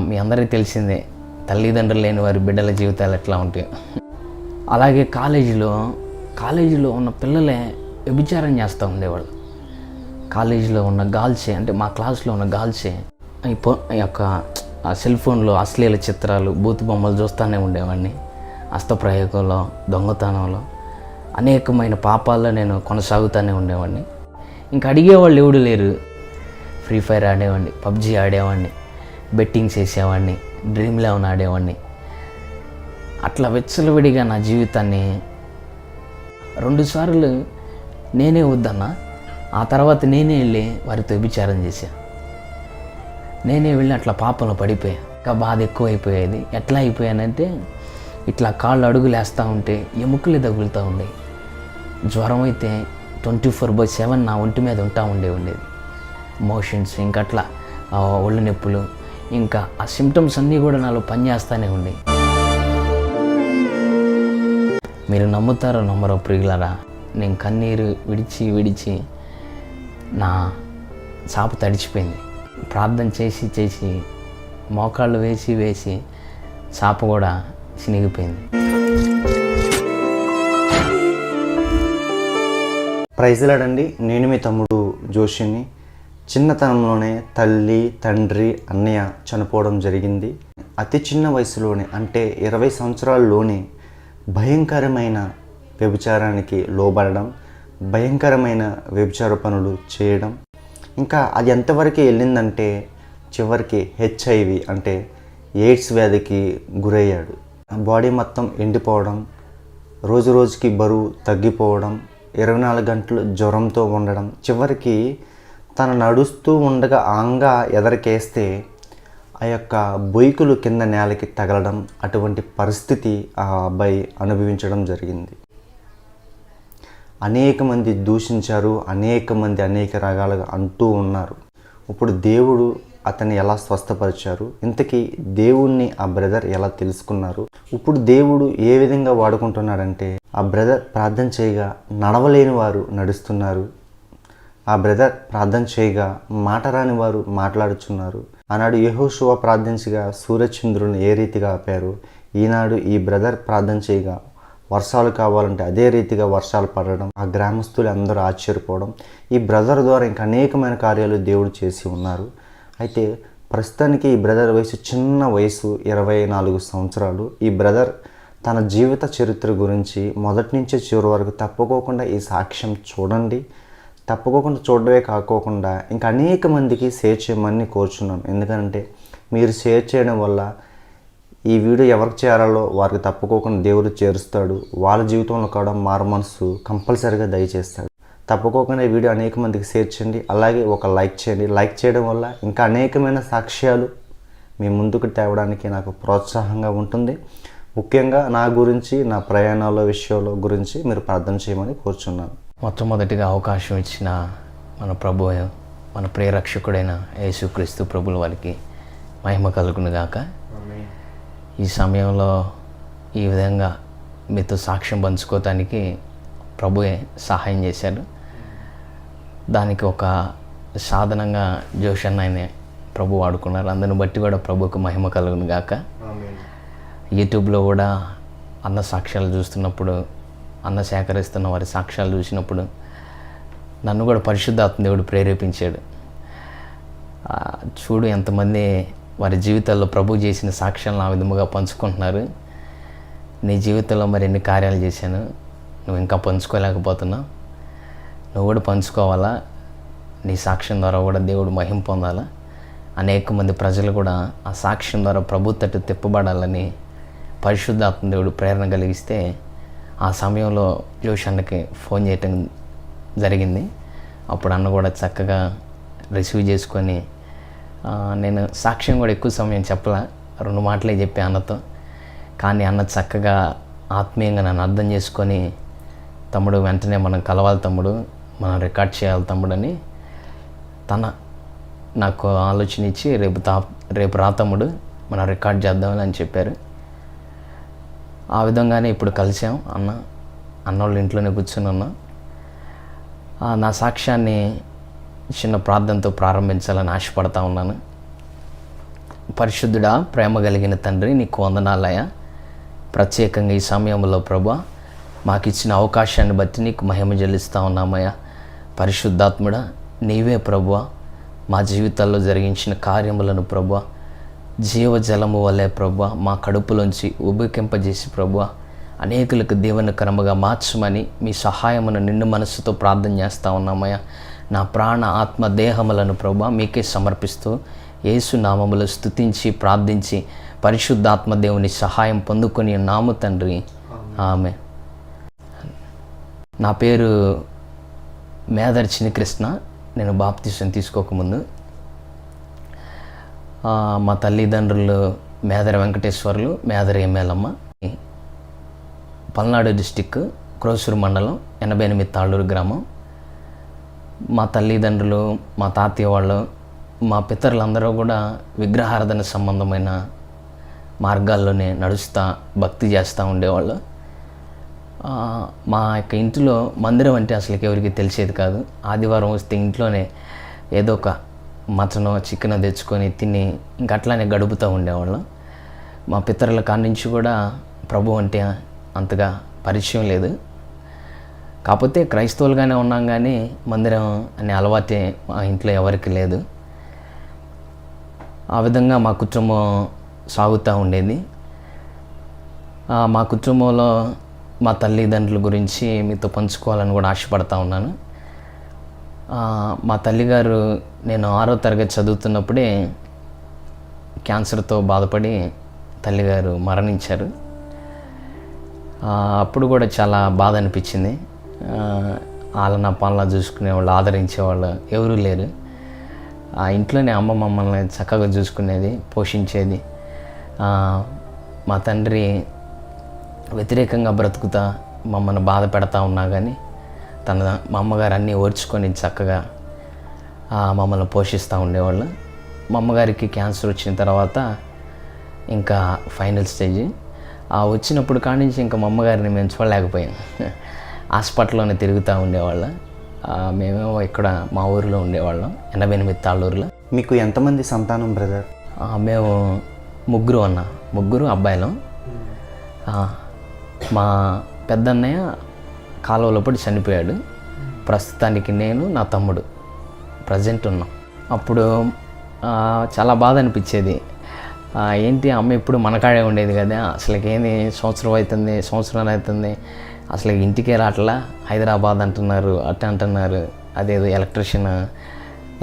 మీ అందరికీ తెలిసిందే తల్లిదండ్రులు లేని వారి బిడ్డల జీవితాలు ఎట్లా ఉంటాయి. అలాగే కాలేజీలో ఉన్న పిల్లలే వ్యభిచారం చేస్తూ ఉండేవాళ్ళు. కాలేజీలో ఉన్న గర్ల్సే, అంటే మా క్లాస్లో ఉన్న గర్ల్సే ఈ యొక్క సెల్ ఫోన్లో అశ్లీల చిత్రాలు, బూతు బొమ్మలు చూస్తూనే ఉండేవాడిని. హస్తప్రయోగంలో, దొంగతనంలో, అనేకమైన పాపాల్లో నేను కొనసాగుతూనే ఉండేవాడిని. ఇంకా అడిగేవాళ్ళు ఎవడు లేరు. ఫ్రీ ఫైర్ ఆడేవాడిని, పబ్జీ ఆడేవాడిని, బెట్టింగ్స్ వేసేవాడిని, డ్రీమ్11 ఆడేవాడిని. అట్లా విచ్చలవిడిగా నా జీవితాన్ని 2 సార్లు నేనే వద్దన్నా. ఆ తర్వాత నేనే వెళ్ళి వారితో వ్యభిచారం చేశా. నేనే వెళ్ళి అట్లా పాపంలో పడిపోయా. ఇంకా బాధ ఎక్కువైపోయేది. ఎట్లా అయిపోయానంటే, ఇట్లా కాళ్ళు అడుగులు వేస్తూ ఉంటే ఎముకలే తగులుతూ ఉండేవి. జ్వరం అయితే 24/7 నా ఒంటి మీద ఉండేది. మోషన్స్, ఇంకా అట్లా ఒళ్ళు నొప్పులు, ఇంకా ఆ సిమ్టమ్స్ అన్నీ కూడా నాలో పనిచేస్తూనే ఉండేవి. మీరు నమ్ముతారో నమ్మరో ప్రియులారా, నేను కన్నీరు విడిచి నా చాప తడిచిపోయింది. ప్రార్థన చేసి మోకాళ్ళు వేసి చాప కూడా చినిగిపోయింది. Praise lord. నేను మీ తమ్ముడు జోషిని. చిన్నతనంలోనే తల్లి, తండ్రి, అన్నయ్య చనిపోవడం జరిగింది. అతి చిన్న వయసులోనే, అంటే 20 సంవత్సరాల్లోనే భయంకరమైన వ్యభిచారానికి లోబడడం, భయంకరమైన వ్యభిచార పనులు చేయడం. ఇంకా అది ఎంతవరకు వెళ్ళిందంటే చివరికి HIV, అంటే ఎయిడ్స్ వ్యాధికి గురయ్యాడు. బాడీ మొత్తం ఎండిపోవడం, రోజుకి బరువు తగ్గిపోవడం, 24 గంటలు జ్వరంతో ఉండడం. చివరికి తను నడుస్తూ ఉండగా ఆంగా ఎదరికేస్తే ఆ యొక్క బొయ్కులు కింద నేలకి తగలడం, అటువంటి పరిస్థితి ఆ అబ్బాయి అనుభవించడం జరిగింది. అనేక మంది దూషించారు, అనేక మంది అనేక రకాలుగా అంటూ ఉన్నారు. ఇప్పుడు దేవుడు అతన్ని ఎలా స్వస్థపరిచారు, ఇంతకీ దేవుణ్ణి ఆ బ్రదర్ ఎలా తెలుసుకున్నారు, ఇప్పుడు దేవుడు ఏ విధంగా వాడుకుంటున్నాడంటే, ఆ బ్రదర్ ప్రార్థన చేయగా నడవలేని వారు నడుస్తున్నారు, ఆ బ్రదర్ ప్రార్థన చేయగా మాట రాని వారు మాట్లాడుచున్నారు. ఆనాడు యెహోషువ ప్రార్థించగా సూర్యచంద్రులను ఏ రీతిగా ఆపారు, ఈనాడు ఈ బ్రదర్ ప్రార్థన చేయగా వర్షాలు కావాలంటే అదే రీతిగా వర్షాలు పడడం, ఆ గ్రామస్తులు అందరూ ఆశ్చర్యపోవడం. ఈ బ్రదర్ ద్వారా ఇంకా అనేకమైన కార్యాలు దేవుడు చేసి ఉన్నారు. అయితే ప్రస్తుతానికి ఈ బ్రదర్ వయసు చిన్న వయసు 24 సంవత్సరాలు. ఈ బ్రదర్ తన జీవిత చరిత్ర గురించి మొదటి నుంచి చివరి వరకు తప్పుకోకుండా ఈ సాక్ష్యం చూడండి. తప్పుకోకుండా చూడడమే కాకోకుండా ఇంకా అనేక మందికి షేర్ చేయమని కోరుచున్నాను. ఎందుకంటే మీరు షేర్ చేయడం వల్ల ఈ వీడియో ఎవరికి చేరాలో వారికి తప్పుకోకుండా దేవుడు చేరుస్తాడు. వాళ్ళ జీవితంలో కూడా మారు మనసు కంపల్సరీగా దయచేస్తాడు. తప్పుకోకుండా ఈ వీడియో అనేక మందికి షేర్ చేయండి. అలాగే ఒక లైక్ చేయండి. లైక్ చేయడం వల్ల ఇంకా అనేకమైన సాక్ష్యాలు మీ ముందుకు తేవడానికి నాకు ప్రోత్సాహంగా ఉంటుంది. ముఖ్యంగా నా గురించి, నా ప్రయాణాల విషయాల గురించి మీరు ప్రార్థన చేయమని కోరుచున్నాను. మొట్టమొదటిగా అవకాశం ఇచ్చిన మన ప్రభు, మన ప్రియరక్షకుడైన యేసుక్రీస్తు ప్రభుల వారికి మహిమ కలుగును గాక. ఈ సమయంలో ఈ విధంగా మీతో సాక్ష్యం పంచుకోవటానికి ప్రభువే సహాయం చేశాడు. దానికి ఒక సాధనంగా జోషన్ ఆయన ప్రభు వాడుకున్నారు. అందుని బట్టి కూడా ప్రభుకు మహిమ కలుగును గాక. యూట్యూబ్లో కూడా అన్న సాక్ష్యాలు చూస్తున్నప్పుడు, అన్న సేకరిస్తున్న వారి సాక్ష్యాలు చూసినప్పుడు నన్ను కూడా పరిశుద్ధాత్మ దేవుడు ప్రేరేపించాడు. చూడు ఎంతమంది వారి జీవితాల్లో ప్రభు చేసిన సాక్ష్యాలను ఆ విధముగా పంచుకుంటున్నారు. నీ జీవితంలో మరి ఎన్ని కార్యాలు చేశాను, నువ్వు ఇంకా పంచుకోలేకపోతున్నావు. నువ్వు కూడా పంచుకోవాలా. నీ సాక్ష్యం ద్వారా కూడా దేవుడు మహిమ పొందాలా. అనేక మంది ప్రజలు కూడా ఆ సాక్ష్యం ద్వారా ప్రభు తట్టు తిప్పబడాలని పరిశుద్ధాత్మ దేవుడు ప్రేరణ కలిగిస్తే ఆ సమయంలో జోష్ అన్నకి ఫోన్ చేయటం జరిగింది. అప్పుడు అన్న కూడా చక్కగా రిసీవ్ చేసుకొని, నేను సాక్ష్యం కూడా ఎక్కువ సమయం చెప్పలా, 2 మాటలే చెప్పే అన్నతో. కానీ అన్న చక్కగా ఆత్మీయంగా నన్ను అర్థం చేసుకొని, తమ్ముడు వెంటనే మనం కలవాలి తమ్ముడు, మనం రికార్డ్ చేయాలి తమ్ముడు అని నాకు ఆలోచన ఇచ్చి రేపు రా తమ్ముడు మనం రికార్డ్ చేద్దామని అని చెప్పారు. ఆ విధంగానే ఇప్పుడు కలిసాం. అన్నోళ్ళ ఇంట్లోనే కూర్చొని ఉన్నా. నా సాక్ష్యాన్ని చిన్న ప్రార్థనతో ప్రారంభించాలని ఆశపడతా ఉన్నాను. పరిశుద్ధుడా, ప్రేమ కలిగిన తండ్రి, నీకు వందనాలయ్యా. ప్రత్యేకంగా ఈ సమయంలో ప్రభా మాకు ఇచ్చిన అవకాశాన్ని బట్టి నీకు మహిమ చెల్లిస్తూ ఉన్నామయ్యా. పరిశుద్ధాత్ముడా, నీవే ప్రభువా మా జీవితాల్లో జరిగించిన కార్యములను ప్రభువా జీవజలము వల్లే ప్రభువా మా కడుపులోంచి ఉబికింపజేసి ప్రభువా అనేకులకు దీవెనకరముగా మార్చమని మీ సహాయమును నిండు మనస్సుతో ప్రార్థన చేస్తూ ఉన్నామయ్యా. నా ప్రాణ ఆత్మ దేహములను ప్రభువా మీకే సమర్పిస్తూ యేసు నామములో స్తుతించి ప్రార్థించి పరిశుద్ధాత్మ దేవుని సహాయం పొందుకొని నాము తండ్రి, ఆమె. నా పేరు మేదర్ చిన్ని కృష్ణ. నేను బాప్తిసం తీసుకోకముందు మా తల్లిదండ్రులు మేదర వెంకటేశ్వర్లు, మేదర ఎమ్మెల్యమ్మ. పల్నాడు డిస్టిక్, క్రోసూరు మండలం, 88 తాళ్ళూరు గ్రామం. మా తల్లిదండ్రులు, మా తాతయ్య వాళ్ళు, మా పితరులందరూ కూడా విగ్రహారాధన సంబంధమైన మార్గాల్లోనే నడుస్తూ భక్తి చేస్తూ ఉండేవాళ్ళు. మా యొక్క ఇంటిలో మందిరం అంటే అసలు ఎవరికి తెలిసేది కాదు. ఆదివారం వస్తే ఇంట్లోనే ఏదో ఒక మటనో చికెనో తెచ్చుకొని తిని ఇంక అట్లానే గడుపుతూ ఉండేవాళ్ళం. మా పితరుల కాడి నుంచి కూడా ప్రభు అంటే అంతగా పరిచయం లేదు. కాకపోతే క్రైస్తవులుగానే ఉన్నాం, కానీ మందిరం అనే అలవాటే మా ఇంట్లో ఎవరికి లేదు. ఆ విధంగా మా కుటుంబం సాగుతూ ఉండేది. మా కుటుంబంలో మా తల్లిదండ్రుల గురించి మీతో పంచుకోవాలని కూడా ఆశపడతా ఉన్నాను. మా తల్లిగారు నేను 6వ తరగతి చదువుతున్నప్పుడే క్యాన్సర్తో బాధపడి తల్లిగారు మరణించారు. అప్పుడు కూడా చాలా బాధ అనిపించింది. ఆలనా పాలనా చూసుకునేవాళ్ళు, ఆదరించేవాళ్ళు ఎవరూ లేరు. ఆ ఇంట్లోనే అమ్మ మమ్మల్ని చక్కగా చూసుకునేది, పోషించేది. మా తండ్రి వ్యతిరేకంగా బ్రతుకుతా మమ్మల్ని బాధ పెడతా ఉన్నా కానీ మా అమ్మగారు అన్నీ ఓర్చుకొని చక్కగా మమ్మల్ని పోషిస్తూ ఉండేవాళ్ళు. మా అమ్మగారికి క్యాన్సర్ వచ్చిన తర్వాత ఇంకా ఫైనల్ స్టేజ్ వచ్చినప్పుడు కాడి నుంచి ఇంకా మా అమ్మగారిని మేము చూడలేకపోయాం. హాస్పిటల్లోనే తిరుగుతూ ఉండేవాళ్ళం. మేమేమో ఇక్కడ మా ఊరిలో ఉండేవాళ్ళం, 88 తాళ్ళూరులో. మీకు ఎంతమంది సంతానం బ్రదర్? మేము ముగ్గురు అబ్బాయిలం. మా పెద్దన్నయ్య కాలువలో పడి చనిపోయాడు. ప్రస్తుతానికి నేను, నా తమ్ముడు ప్రజెంట్ ఉన్నాం. అప్పుడు చాలా బాధ అనిపించేది. ఏంటి అమ్మ ఇప్పుడు మనకాడే ఉండేది కదా, అసలుకి ఏంది సంవత్సరం అవుతుంది అసలు ఇంటికే రావట్లా, హైదరాబాద్ అంటున్నారు, అట్లా అంటున్నారు. అదేదో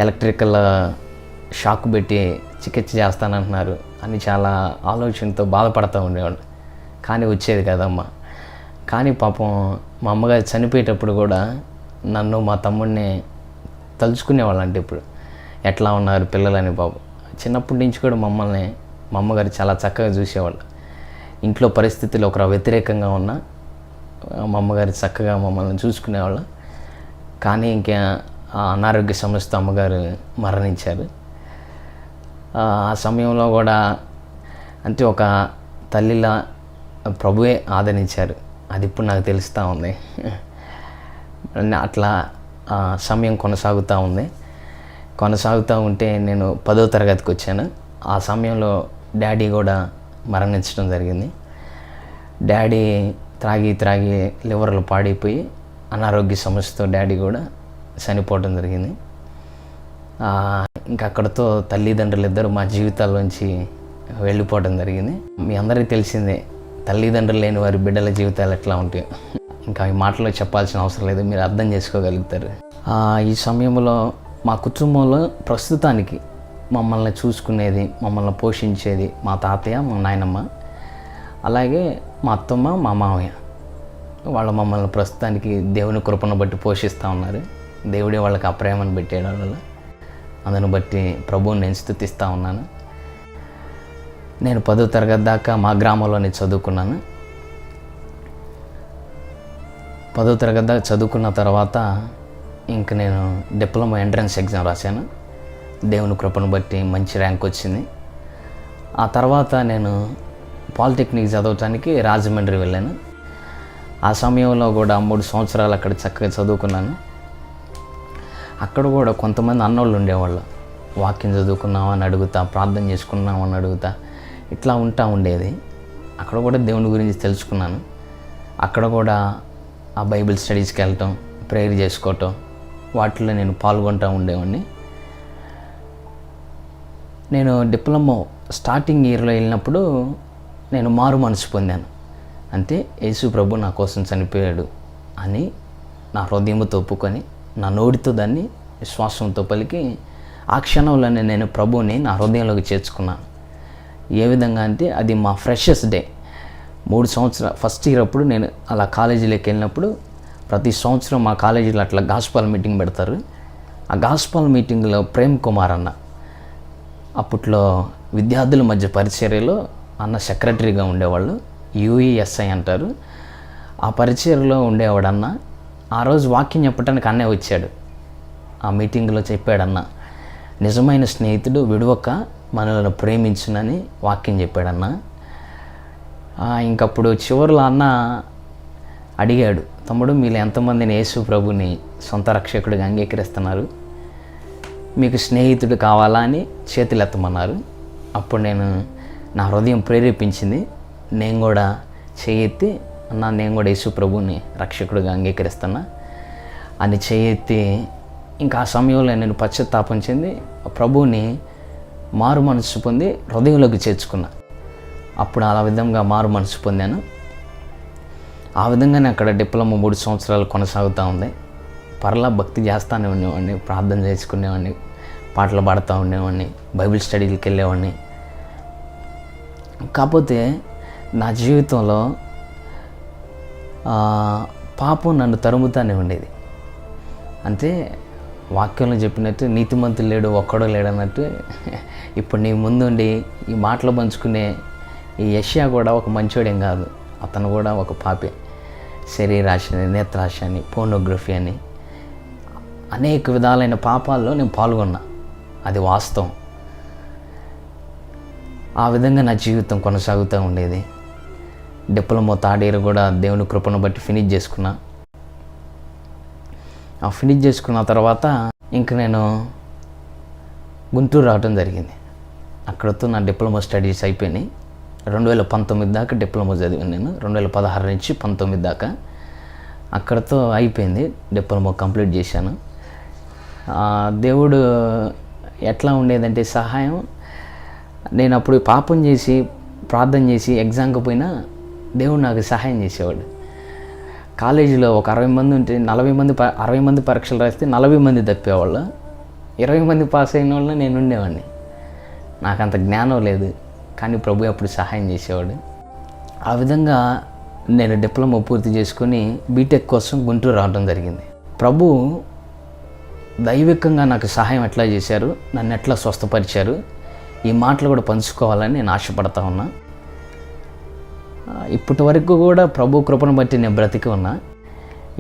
ఎలక్ట్రికల్ షాక్ పెట్టి చికిత్స చేస్తానంటున్నారు అని చాలా ఆలోచనతో బాధపడుతూ ఉండేవాళ్ళు. కానీ వచ్చేది కదమ్మా. కానీ పాపం మా అమ్మగారు చనిపోయేటప్పుడు కూడా నన్ను, మా తమ్ముడిని తలుచుకునేవాళ్ళు. అంటే ఇప్పుడు ఎట్లా ఉన్నారు పిల్లలని. పాపం చిన్నప్పటి నుంచి కూడా మమ్మల్ని మా అమ్మగారు చాలా చక్కగా చూసేవాళ్ళు. ఇంట్లో పరిస్థితులు ఒకరు వ్యతిరేకంగా ఉన్నా మా అమ్మగారు చక్కగా మమ్మల్ని చూసుకునేవాళ్ళు. కానీ ఇంకా అనారోగ్య సమస్యతో అమ్మగారు మరణించారు. ఆ సమయంలో కూడా అంటే ఒక తల్లిలా ప్రభువే ఆదరించారు. అది ఇప్పుడు నాకు తెలుస్తూ ఉంది. అట్లా సమయం కొనసాగుతూ ఉంటే నేను 10వ తరగతికి వచ్చాను. ఆ సమయంలో డాడీ కూడా మరణించడం జరిగింది. డాడీ త్రాగి లివర్లు పాడైపోయి అనారోగ్య సమస్యతో డాడీ కూడా చనిపోవడం జరిగింది. ఇంకా అక్కడితో తల్లిదండ్రులు ఇద్దరు మా జీవితాల్లోంచి వెళ్ళిపోవడం జరిగింది. మీ అందరికీ తెలిసిందే తల్లిదండ్రులు లేని వారి బిడ్డల జీవితాలు ఎట్లా ఉంటాయి. ఇంకా ఈ మాటలో చెప్పాల్సిన అవసరం లేదు, మీరు అర్థం చేసుకోగలుగుతారు. ఈ సమయంలో మా కుటుంబంలో ప్రస్తుతానికి మమ్మల్ని చూసుకునేది, మమ్మల్ని పోషించేది మా తాతయ్య, మా నాయనమ్మ, అలాగే మా అత్తమ్మ, మా మామయ్య. వాళ్ళు మమ్మల్ని ప్రస్తుతానికి దేవుని కృపను బట్టి పోషిస్తూ ఉన్నారు. దేవుడే వాళ్ళకి ఆ ప్రేమను పెట్టాడు. వాళ్ళు అందుని బట్టి ప్రభువుని నేను స్తుతిస్తూ ఉన్నాను. నేను 10వ తరగతి దాకా మా గ్రామంలోనే చదువుకున్నాను. 10వ తరగతి దాకా చదువుకున్న తర్వాత ఇంక నేను డిప్లొమా ఎంట్రన్స్ ఎగ్జామ్ రాశాను. దేవుని కృపను బట్టి మంచి ర్యాంక్ వచ్చింది. ఆ తర్వాత నేను పాలిటెక్నిక్ చదవటానికి రాజమండ్రి వెళ్ళాను. ఆ సమయంలో కూడా 3 సంవత్సరాలు అక్కడ చక్కగా చదువుకున్నాను. అక్కడ కూడా కొంతమంది అన్నోళ్ళు ఉండేవాళ్ళు. వాక్యం చదువుకున్నామని అడుగుతా, ప్రార్థన చేసుకున్నామని అడుగుతా, ఇట్లా ఉండేది. అక్కడ కూడా దేవుని గురించి తెలుసుకున్నాను. అక్కడ కూడా ఆ బైబిల్ స్టడీస్కి వెళ్ళటం, ప్రేయర్ చేసుకోవటం, వాటిలో నేను పాల్గొంటూ ఉండేవాడిని. నేను డిప్లొమా స్టార్టింగ్ ఇయర్లో వెళ్ళినప్పుడు నేను మారు మనసు పొందాను. అంటే యేసు ప్రభు నా కోసం చనిపోయాడు అని నా హృదయంతో ఒప్పుకొని, నా నోటితో దాన్ని విశ్వాసంతో పలికి, ఆ క్షణంలోనే నేను ప్రభువుని నా హృదయంలోకి చేర్చుకున్నాను. ఏ విధంగా అంటే అది మా ఫ్రెషెస్ డే. 3 సంవత్సరాలు ఫస్ట్ ఇయర్ అప్పుడు నేను అలా కాలేజీలోకి వెళ్ళినప్పుడు ప్రతి సంవత్సరం మా కాలేజీలో అట్లా గాస్పల్ మీటింగ్ పెడతారు. ఆ గాస్పల్ మీటింగ్లో ప్రేమ్ కుమార్ అన్న, అప్పట్లో విద్యార్థుల మధ్య పరిచర్యలో అన్న సెక్రటరీగా ఉండేవాళ్ళు, యూఈఎస్ఐ అంటారు. ఆ పరిచర్యలో ఉండేవాడన్న. ఆ రోజు వాక్యం చెప్పడానికి అన్నే వచ్చాడు. ఆ మీటింగ్లో చెప్పాడన్న, నిజమైన స్నేహితుడు విడవక మనల్ని ప్రేమించునని వాక్యం చెప్పాడన్న. ఇంకప్పుడు చివరిలో అన్న అడిగాడు, తమ్ముడు మీరు ఎంతమందిని యేసు ప్రభుని సొంత రక్షకుడిగా అంగీకరిస్తున్నారు, మీకు స్నేహితుడు కావాలా అని చేతులు ఎత్తమన్నారు. అప్పుడు నా హృదయం ప్రేరేపించింది, నేను కూడా చేయెత్తి, అన్న నేను కూడా యేసు ప్రభుని రక్షకుడిగా అంగీకరిస్తున్నా అని చేయెత్తి, ఇంకా ఆ సమయంలో నేను పశ్చాత్తాపం చెంది ప్రభువుని మారు మనసు పొంది హృదయంలోకి చేర్చుకున్నా. అప్పుడు అలా విధంగా మారు మనసు పొందాను. ఆ విధంగానే అక్కడ డిప్లొమా 3 సంవత్సరాలు కొనసాగుతూ ఉంది. పర్లా భక్తి చేస్తూనే ఉండేవాడిని, ప్రార్థన చేసుకునేవాడిని, పాటలు పాడుతూ ఉండేవాడిని, బైబిల్ స్టడీలకు వెళ్ళేవాడిని. కాకపోతే నా జీవితంలో పాపం నన్ను తరుముతూనే ఉండేది. అంటే వాక్యంలో చెప్పినట్టు నీతిమంతులు లేడు ఒక్కడో లేడన్నట్టు, ఇప్పుడు నీ ముందుండి ఈ మాటలు పంచుకునే ఈ యెషయా కూడా ఒక మంచోడేం కాదు, అతను కూడా ఒక పాపే. శరీరాశ అని, నేత్రాశ అని, పోర్నోగ్రఫీ అని అనేక విధాలైన పాపాల్లో నేను పాల్గొన్నా. అది వాస్తవం. ఆ విధంగా నా జీవితం కొనసాగుతూ ఉండేది. డిప్లొమా థర్డ్ ఇయర్ కూడా దేవుని కృపను బట్టి ఫినిష్ చేసుకున్నా. ఆ ఫినిష్ చేసుకున్న తర్వాత ఇంక నేను గుంటూరు రావడం జరిగింది. అక్కడతో నా డిప్లొమా స్టడీస్ అయిపోయినాయి. 2019 దాకా డిప్లొమా చదివాను నేను. 2016 నుంచి 19 దాకా అక్కడతో అయిపోయింది. డిప్లొమా కంప్లీట్ చేశాను. దేవుడు ఎట్లా ఉండేదంటే సహాయం, నేను అప్పుడు పాపం చేసి ప్రార్థన చేసి ఎగ్జామ్కి పోయినా దేవుడు నాకు సహాయం చేసేవాడు. కాలేజీలో ఒక 60 మంది ఉంటే 60 మంది పరీక్షలు రాస్తే 40 మంది తప్పేవాళ్ళు, 20 మంది పాస్ అయిన వాళ్ళు నేను ఉండేవాడిని. నాకు అంత జ్ఞానం లేదు, కానీ ప్రభు అప్పుడు సహాయం చేసేవాడు. ఆ విధంగా నేను డిప్లొమా పూర్తి చేసుకొని బీటెక్ కోసం గుంటూరు రావడం జరిగింది. ప్రభు దైవికంగా నాకు సహాయం ఎట్లా చేశారు, నన్ను ఎట్లా స్వస్థపరిచారు, ఈ మాటలు కూడా పంచుకోవాలని నేను ఆశపడతా ఉన్నా. ఇప్పటి వరకు కూడా ప్రభు కృపను బట్టి నేను బ్రతికి ఉన్నా.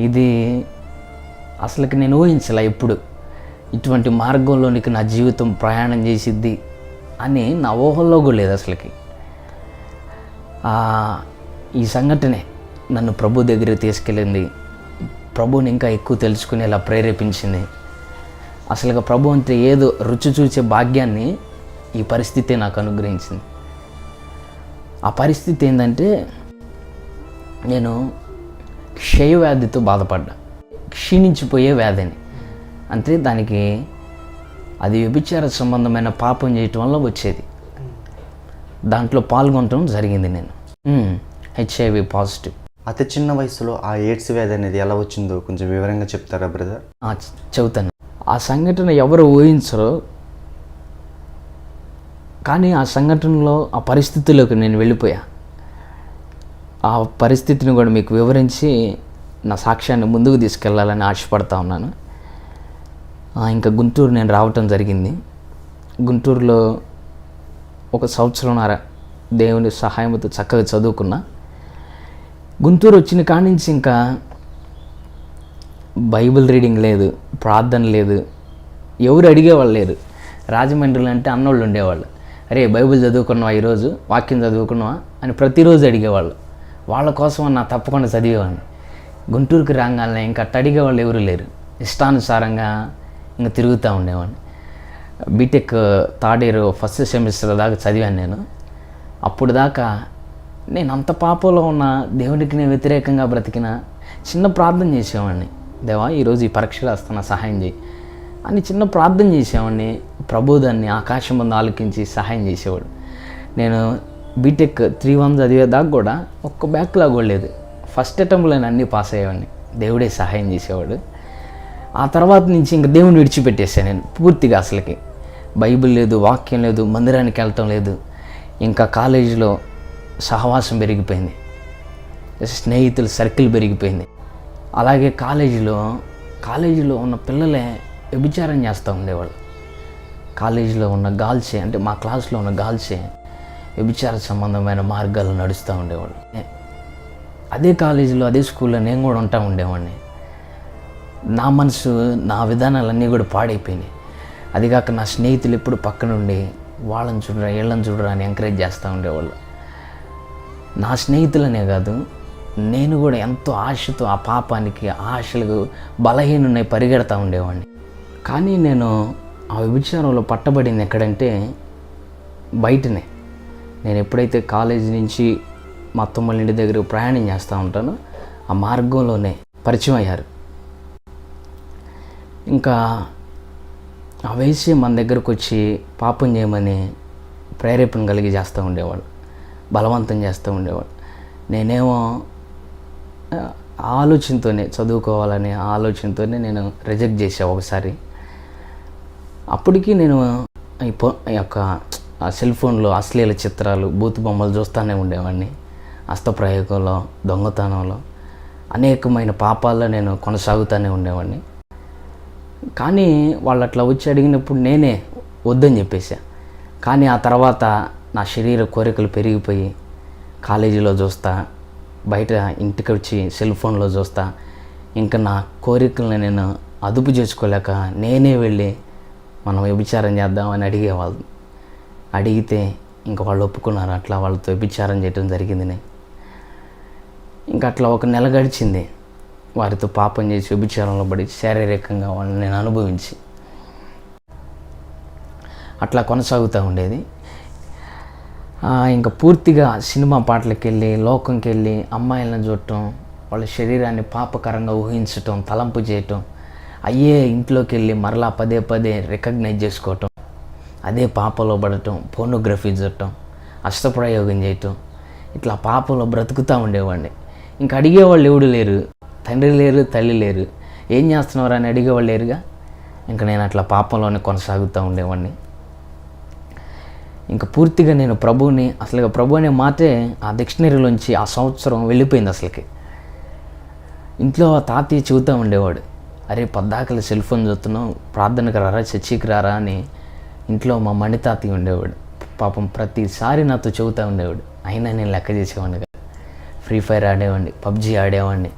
ఇది అసలుకి నేను ఊహించలే ఎప్పుడు ఇటువంటి మార్గంలోనికి నా జీవితం ప్రయాణం చేసిద్ది అని నా ఊహల్లో కూడా లేదు అసలుకి. ఈ సంఘటనే నన్ను ప్రభు దగ్గరికి తీసుకెళ్ళింది, ప్రభుని ఇంకా ఎక్కువ తెలుసుకునేలా ప్రేరేపించింది. అసలుగా ప్రభు అంటే ఏదో రుచి చూసే భాగ్యాన్ని ఈ పరిస్థితి నాకు అనుగ్రహించింది. ఆ పరిస్థితి ఏంటంటే, నేను క్షయవ్యాధితో బాధపడ్డా. క్షీణించిపోయే వ్యాధిని, అంటే దానికి అది వ్యభిచార సంబంధమైన పాపం చేయటం వల్ల వచ్చేది. దాంట్లో పాల్గొనటం జరిగింది. నేను HIV పాజిటివ్. అతి చిన్న వయసులో ఆ ఎయిడ్స్ వ్యాధి అనేది ఎలా వచ్చిందో కొంచెం వివరంగా చెప్తారా బ్రదర్? చెబుతాను. ఆ సంఘటన ఎవరు ఊహించరో, కానీ ఆ సంఘటనలో ఆ పరిస్థితిలోకి నేను వెళ్ళిపోయా. ఆ పరిస్థితిని కూడా మీకు వివరించి నా సాక్ష్యాన్ని ముందుకు తీసుకెళ్లాలని ఆశపడతా ఉన్నాను. ఇంకా గుంటూరు నేను రావటం జరిగింది. గుంటూరులో 1 సంవత్సరంన్నర దేవుని సహాయంతో చక్కగా చదువుకున్నా. గుంటూరు వచ్చిన కాడి నుంచి ఇంకా బైబిల్ రీడింగ్ లేదు, ప్రార్థన లేదు, ఎవరు అడిగేవాళ్ళు లేరు. రాజమండ్రిలో అంటే అన్నోళ్ళు ఉండేవాళ్ళు, అరే బైబిల్ చదువుకున్నావా, ఈరోజు వాక్యం చదువుకున్నావా అని ప్రతిరోజు అడిగేవాళ్ళు. వాళ్ళ కోసం నా తప్పకుండా చదివేవాడిని. గుంటూరుకి రాగానే ఇంకా అడిగేవాళ్ళు ఎవరు లేరు. ఇష్టానుసారంగా ఇంకా తిరుగుతూ ఉండేవాడిని. B Tech third year first semester దాకా చదివాను నేను. అప్పుడు దాకా నేను అంత పాపంలో ఉన్న, దేవునికి నేను వ్యతిరేకంగా బ్రతికిన, చిన్న ప్రార్థన చేసేవాడిని. దేవా ఈరోజు ఈ పరీక్ష రాస్తున్నా, సహాయం చేయి అని చిన్న ప్రార్థన చేసేవాడిని. ప్రభు దాన్ని ఆకాశం ముందు ఆలోకించి సహాయం చేసేవాడు. నేను బీటెక్ 3-1 చదివేదాకా కూడా ఒక్క బ్యాక్లాగ్ కూడా లేదు. ఫస్ట్ అటెంప్ట్లో నేను అన్నీ పాస్ అయ్యేవాడిని. దేవుడే సహాయం చేసేవాడు. ఆ తర్వాత నుంచి ఇంక దేవుని విడిచిపెట్టేసాను నేను పూర్తిగా. అసలుకి బైబిల్ లేదు, వాక్యం లేదు, మందిరానికి వెళ్ళటం లేదు. ఇంకా కాలేజీలో సహవాసం పెరిగిపోయింది, స్నేహితుల సర్కిల్ పెరిగిపోయింది. అలాగే కాలేజీలో ఉన్న పిల్లలే వ్యభిచారం చేస్తూ ఉండేవాళ్ళు. కాలేజీలో ఉన్న గర్ల్సే, అంటే మా క్లాస్లో ఉన్న గర్ల్సే వ్యభిచార సంబంధమైన మార్గాలు నడుస్తూ ఉండేవాళ్ళు. అదే కాలేజీలో, అదే స్కూల్లో నేను కూడా ఉంటా ఉండేవాడిని. నా మనసు, నా విధానాలన్నీ కూడా పాడైపోయినాయి. అదిగాక నా స్నేహితులు ఎప్పుడు పక్కనుండి వాళ్ళని చూడరా, వీళ్ళని చూడరా అని ఎంకరేజ్ చేస్తూ ఉండేవాళ్ళు. నా స్నేహితులనే కాదు, నేను కూడా ఎంతో ఆశతో ఆ పాపానికి, ఆశలకు బలహీనున్నాయి పరిగెడతా ఉండేవాడిని. కానీ నేను ఆ వ్యభిచారంలో పట్టబడింది ఎక్కడంటే బయటనే. నేను ఎప్పుడైతే కాలేజీ నుంచి మా అత్తమ్మ ఇంటి దగ్గర ప్రయాణం చేస్తూ ఉంటానో ఆ మార్గంలోనే పరిచయం అయ్యారు. ఇంకా ఆ వయసు మన దగ్గరకు వచ్చి పాపం చేయమని ప్రేరేపణ కలిగి చేస్తూ ఉండేవాడు, బలవంతం చేస్తూ ఉండేవాడు. నేనేమో ఆలోచనతోనే, చదువుకోవాలనే ఆలోచనతోనే నేను రిజెక్ట్ చేసా ఒకసారి. అప్పటికి నేను ఈ యొక్క సెల్ ఫోన్లో అశ్లీల చిత్రాలు, బూతు బొమ్మలు చూస్తూనే ఉండేవాడిని. హస్తప్రయోగంలో, దొంగతనంలో, అనేకమైన పాపాల్లో నేను కొనసాగుతూనే ఉండేవాడిని. కానీ వాళ్ళు అట్లా వచ్చి అడిగినప్పుడు నేనే వద్దని చెప్పేసా. కానీ ఆ తర్వాత నా శరీర కోరికలు పెరిగిపోయి కాలేజీలో చూస్తా, బయట ఇంటికి వచ్చి సెల్ ఫోన్లో చూస్తా, ఇంకా నా కోరికలను నేను అదుపు చేసుకోలేక నేనే వెళ్ళి మనం వ్యభిచారం చేద్దామని అడిగేవాళ్ళు. అడిగితే ఇంకా వాళ్ళు ఒప్పుకున్నారు. అట్లా వాళ్ళతో వ్యభిచారం చేయడం జరిగింది. నేను ఇంకా అట్లా 1 నెల గడిచింది. వారితో పాపం చేసి వ్యభిచారంలో పడి శారీరకంగా వాళ్ళని నేను అనుభవించి అట్లా కొనసాగుతూ ఉండేది. ఇంకా పూర్తిగా సినిమా పాటలకు వెళ్ళి, లోకంకి వెళ్ళి అమ్మాయిలను చూడటం, వాళ్ళ శరీరాన్ని పాపకరంగా ఊహించటం, తలంపు చేయటం, అయ్యే ఇంట్లోకి వెళ్ళి మరలా పదే పదే రికగ్నైజ్ చేసుకోవటం, అదే పాపలో పడటం, పోర్నోగ్రఫీ చూడటం, హస్తప్రయోగం చేయటం, ఇట్లా పాపలో బ్రతుకుతూ ఉండేవాడిని. ఇంకా అడిగేవాళ్ళు ఎవడు లేరు, తండ్రి లేరు, తల్లి లేరు, ఏం చేస్తున్నారు అని అడిగేవాళ్ళు లేరుగా. ఇంకా నేను అట్లా పాపంలోనే కొనసాగుతూ ఉండేవాడిని. ఇంకా పూర్తిగా నేను ప్రభువుని, అసలు ప్రభు అనే మాటే ఆ డిక్షనరీలోంచి ఆ సంవత్సరం వెళ్ళిపోయింది. అసలుకి ఇంట్లో తాతయ్య చెబుతూ ఉండేవాడు, అరే పద్దాకలు సెల్ ఫోన్ చూస్తున్నావు, ప్రార్థనకు రారా, చర్చికి రారా అని ఇంట్లో మా మణి తాతయ్య ఉండేవాడు. పాపం ప్రతిసారి నాతో చెబుతూ ఉండేవాడు. అయినా నేను లెక్క చేసేవాడిని కదా. ఫ్రీ ఫైర్ ఆడేవాడిని, పబ్జీ ఆడేవాడిని,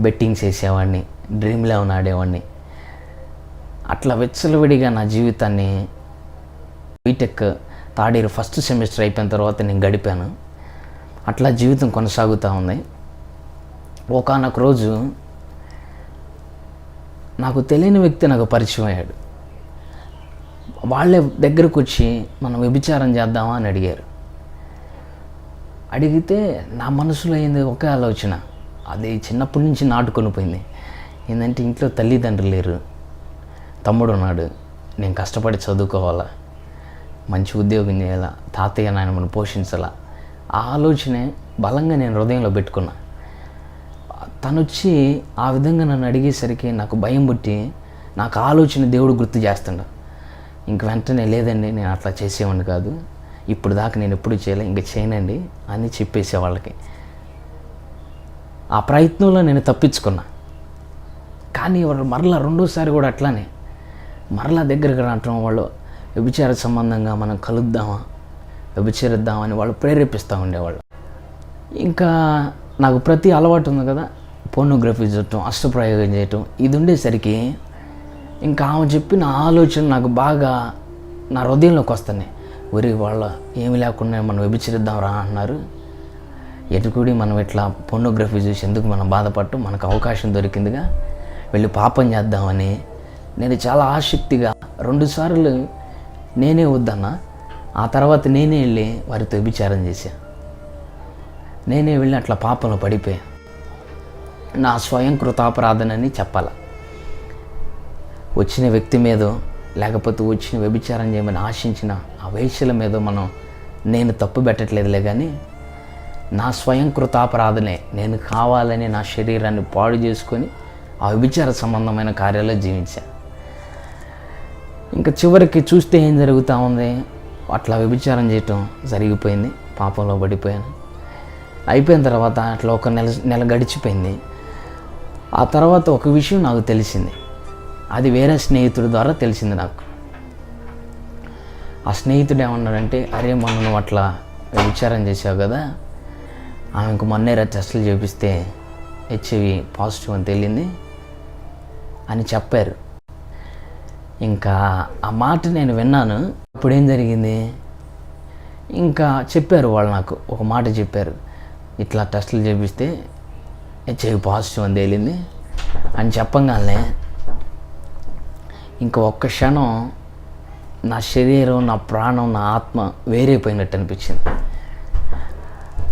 బెట్టింగ్స్ వేసేవాడిని, డ్రీమ్ 11 ఆడేవాడిని. అట్లా విచ్చలవిడిగా నా జీవితాన్ని B Tech third year first semester అయిపోయిన తర్వాత నేను గడిపాను. అట్లా జీవితం కొనసాగుతూ ఉంది. ఒకానొక రోజు నాకు తెలియని వ్యక్తి నాకు పరిచయం అయ్యాడు. వాళ్ళే దగ్గరకు వచ్చి మనం వ్యభిచారం చేద్దామా అని అడిగారు. అడిగితే నా మనసులో అయింది ఒకే ఆలోచన. అది చిన్నప్పటి నుంచి నాటుకొని పోయింది. ఏంటంటే ఇంట్లో తల్లిదండ్రులు లేరు, తమ్ముడు ఉన్నాడు, నేను కష్టపడి చదువుకోవాలా, మంచి ఉద్యోగం చేయాలా, తాతయ్య నాయనమ్మను పోషించాలా. ఆ ఆలోచనే బలంగా నేను హృదయంలో పెట్టుకున్నా. తను వచ్చి ఆ విధంగా నన్ను అడిగేసరికి నాకు భయం పుట్టి నాకు ఆలోచన దేవుడు గుర్తు చేస్తుండ. ఇంక వెంటనే లేదండి నేను అట్లా చేసేవాడిని కాదు, ఇప్పుడు దాకా నేను ఎప్పుడు చేయలే, ఇంక చేయనండి అని చెప్పేసే వాళ్ళకి. ఆ ప్రయత్నంలో నేను తప్పించుకున్నా. కానీ వాళ్ళు మరలా రెండోసారి కూడా అట్లానే మరలా దగ్గరకు రావటం, వాళ్ళు వ్యభిచార సంబంధంగా మనం కలుద్దామా, వ్యభిచరిద్దామని వాళ్ళు ప్రేరేపిస్తూ ఉండేవాళ్ళు. ఇంకా నాకు ప్రతి అలవాటు ఉంది కదా, పోర్నోగ్రఫీ చూడటం, హస్తప్రయోగం చేయటం, ఇది ఉండేసరికి ఇంకా ఆమె చెప్పిన ఆలోచన నాకు బాగా నా హృదయంలోకి వస్తున్నాయి. ఒరి వాళ్ళ ఏమి లేకుండా మనం వ్యభిచరిద్దాం రా అన్నారు, ఎటుకుడి మనం ఇట్లా పోర్నోగ్రఫీ చూసి ఎందుకు మనం బాధపడటం, మనకు అవకాశం దొరికిందిగా, వెళ్ళి పాపం చేద్దామని నేను చాలా ఆసక్తిగా 2 సార్లు నేనే వద్దన్నా. ఆ తర్వాత నేనే వెళ్ళి వారితో వ్యభిచారం చేశా. నేనే వెళ్ళి అట్లా పాపంలో పడిపోయా. నా స్వయం కృతాపరాధనని చెప్పాల. వచ్చిన వ్యక్తి మీదో లేకపోతే వచ్చిన వ్యభిచారం చేయమని ఆశించిన ఆ వేశ్యల మీదో నేను తప్పు పెట్టట్లేదులే, కానీ నా స్వయం కృతాపరాధనే. నేను కావాలని నా శరీరాన్ని పాడు చేసుకొని ఆ వ్యభిచార సంబంధమైన కార్యాల్లో జీవించా. ఇంకా చివరికి చూస్తే ఏం జరుగుతూ ఉంది, అట్లా వ్యభిచారం చేయటం జరిగిపోయింది, పాపంలో పడిపోయాను. అయిపోయిన తర్వాత అట్లా ఒక నెల గడిచిపోయింది. ఆ తర్వాత ఒక విషయం నాకు తెలిసింది. అది వేరే స్నేహితుడి ద్వారా తెలిసింది నాకు. ఆ స్నేహితుడు ఏమన్నాడంటే, అరే మొన్న నువ్వు అట్లా వ్యభిచారం చేసావు కదా, ఆమెకు మొన్నేరా టెస్టులు చేపిస్తే హెచ్ఐవి పాజిటివ్ అని తేలింది అని చెప్పారు. ఇంకా ఆ మాట నేను విన్నాను. ఇప్పుడు ఏం జరిగింది, ఇంకా చెప్పారు వాళ్ళు నాకు ఒక మాట చెప్పారు, ఇట్లా టెస్టులు చేపిస్తే హెచ్ఐవి పాజిటివ్ అని తేలింది అని చెప్పగానే ఇంకా ఒక్క క్షణం నా శరీరం, నా ప్రాణం, నా ఆత్మ వేరైపోయినట్టు అనిపించింది.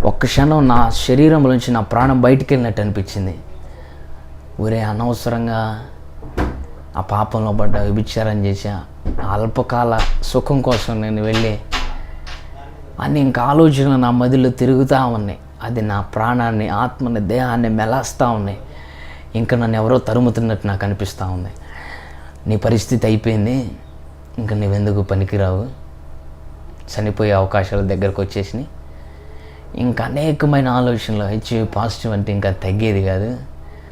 ఒక్క క్షణం నా శరీరంలోంచి నా ప్రాణం బయటికి వెళ్ళినట్టు అనిపించింది. ఒరే అనవసరంగా ఆ పాపంలో పడ్డ, వ్యభిచారం చేశా, అల్పకాల సుఖం కోసం నేను వెళ్ళి అని ఇంకా ఆలోచనలు నా మదిలో తిరుగుతూ ఉన్నాయి. అది నా ప్రాణాన్ని, ఆత్మని, దేహాన్ని మెలాస్తూ ఉన్నాయి. ఇంకా నన్ను ఎవరో తరుముతున్నట్టు నాకు అనిపిస్తూ ఉంది. నీ పరిస్థితి అయిపోయింది, ఇంకా నువ్వెందుకు పనికిరావు, చనిపోయే అవకాశాలు దగ్గరకు వచ్చేసినాయి. ఇంకా అనేకమైన ఆలోచనలు, హెచ్ఐవి పాజిటివ్ అంటే ఇంకా తగ్గేది కాదు,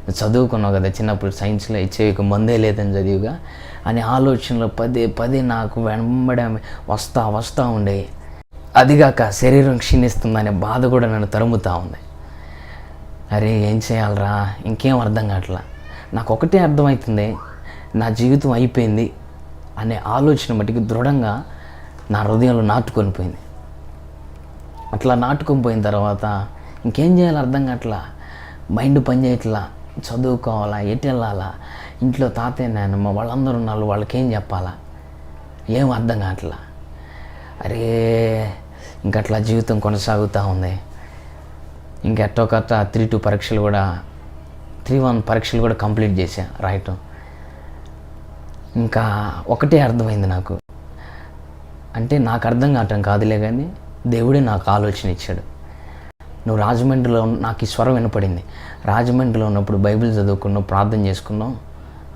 నువ్వు చదువుకున్నావు కదా చిన్నప్పుడు సైన్స్లో, హెచ్ఐవికి మందే లేదని చదివిగా అనే ఆలోచనలు పదే నాకు వెంబడే వస్తూ ఉండేవి. అదిగాక శరీరం క్షీణిస్తుందనే బాధ కూడా నన్ను తరుముతూ ఉంది. అరే ఏం చేయాలరా, ఇంకేం అర్థం కావట్లా. నాకు ఒకటే అర్థమవుతుంది, నా జీవితం అయిపోయింది అనే ఆలోచన మటుకు దృఢంగా నా హృదయంలో నాటుకొని పోయింది. అట్లా నాటుకొని పోయిన తర్వాత ఇంకేం చేయాలో అర్థం కావట్లా, మైండ్ పని చేయట్లా, చదువుకోవాలా, ఎటు వెళ్ళాలా, ఇంట్లో తాతయ్య నాయనమ్మ వాళ్ళందరూ ఉన్నారు, వాళ్ళకేం చెప్పాలా, ఏం అర్థం కావట్లా. అరే ఇంకట్లా జీవితం కొనసాగుతూ ఉంది. ఇంకెట్టోకట్ట 3-2 పరీక్షలు కూడా 3-1 పరీక్షలు కూడా కంప్లీట్ చేశా రాయటం. ఇంకా ఒకటే అర్థమైంది నాకు, అంటే నాకు అర్థం కావటం కాదులే కానీ దేవుడే నాకు ఆలోచన ఇచ్చాడు. నువ్వు రాజమండ్రిలో, నాకు ఈ స్వరం వినపడింది, రాజమండ్రిలో ఉన్నప్పుడు బైబిల్ చదువుకున్నావు, ప్రార్థన చేసుకున్నావు,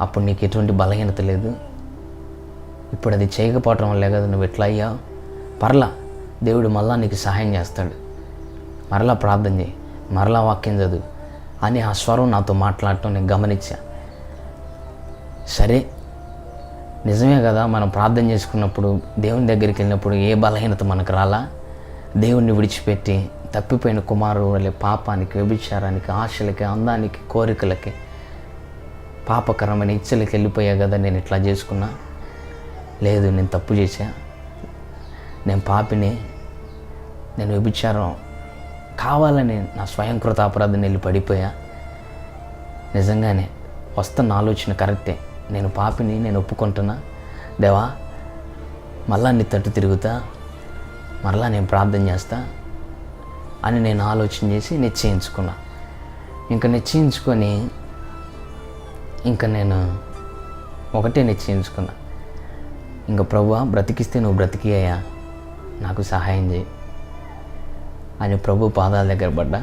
అప్పుడు నీకు ఎటువంటి బలహీనత లేదు. ఇప్పుడు అది చేయకపోవటం వల్లే కదా నువ్వు ఎట్లా అయ్యావు. పర్లా దేవుడు మళ్ళా నీకు సహాయం చేస్తాడు, మరలా ప్రార్థన చేయి, మరలా వాక్యం చదువు అని ఆ స్వరం నాతో మాట్లాడటం నేను గమనించా. సరే నిజమే కదా, మనం ప్రార్థన చేసుకున్నప్పుడు, దేవుని దగ్గరికి వెళ్ళినప్పుడు ఏ బలహీనత మనకు రాలా. దేవుణ్ణి విడిచిపెట్టి తప్పిపోయిన కుమారుడు వల్లే పాపానికి, వ్యభిచారానికి, ఆశలకి, అందానికి, కోరికలకి, పాపకరమైన ఇచ్చలకి వెళ్ళిపోయా కదా నేను ఇట్లా చేసుకున్నా. లేదు, నేను తప్పు చేశా, నేను పాపిని, నేను వ్యభిచారం కావాలని నా స్వయంకృత అపరాధం వెళ్ళి పడిపోయా. నిజంగానే వస్తున్న ఆలోచన కరెక్టే, నేను పాపిని, నేను ఒప్పుకుంటున్నా దేవా, మళ్ళా నీ తట్టు తిరుగుతా, మరలా నేను ప్రార్థన చేస్తా అని నేను ఆలోచన చేసి నిశ్చయించుకున్నా. ఇంకా నిశ్చయించుకొని ఇంకా నేను ఒకటే నిశ్చయించుకున్నా, ఇంకా ప్రభువా బ్రతికిస్తే నువ్వు బ్రతికియ్యా, నాకు సహాయం చేయి అని ప్రభు పాదాల దగ్గర పడ్డా.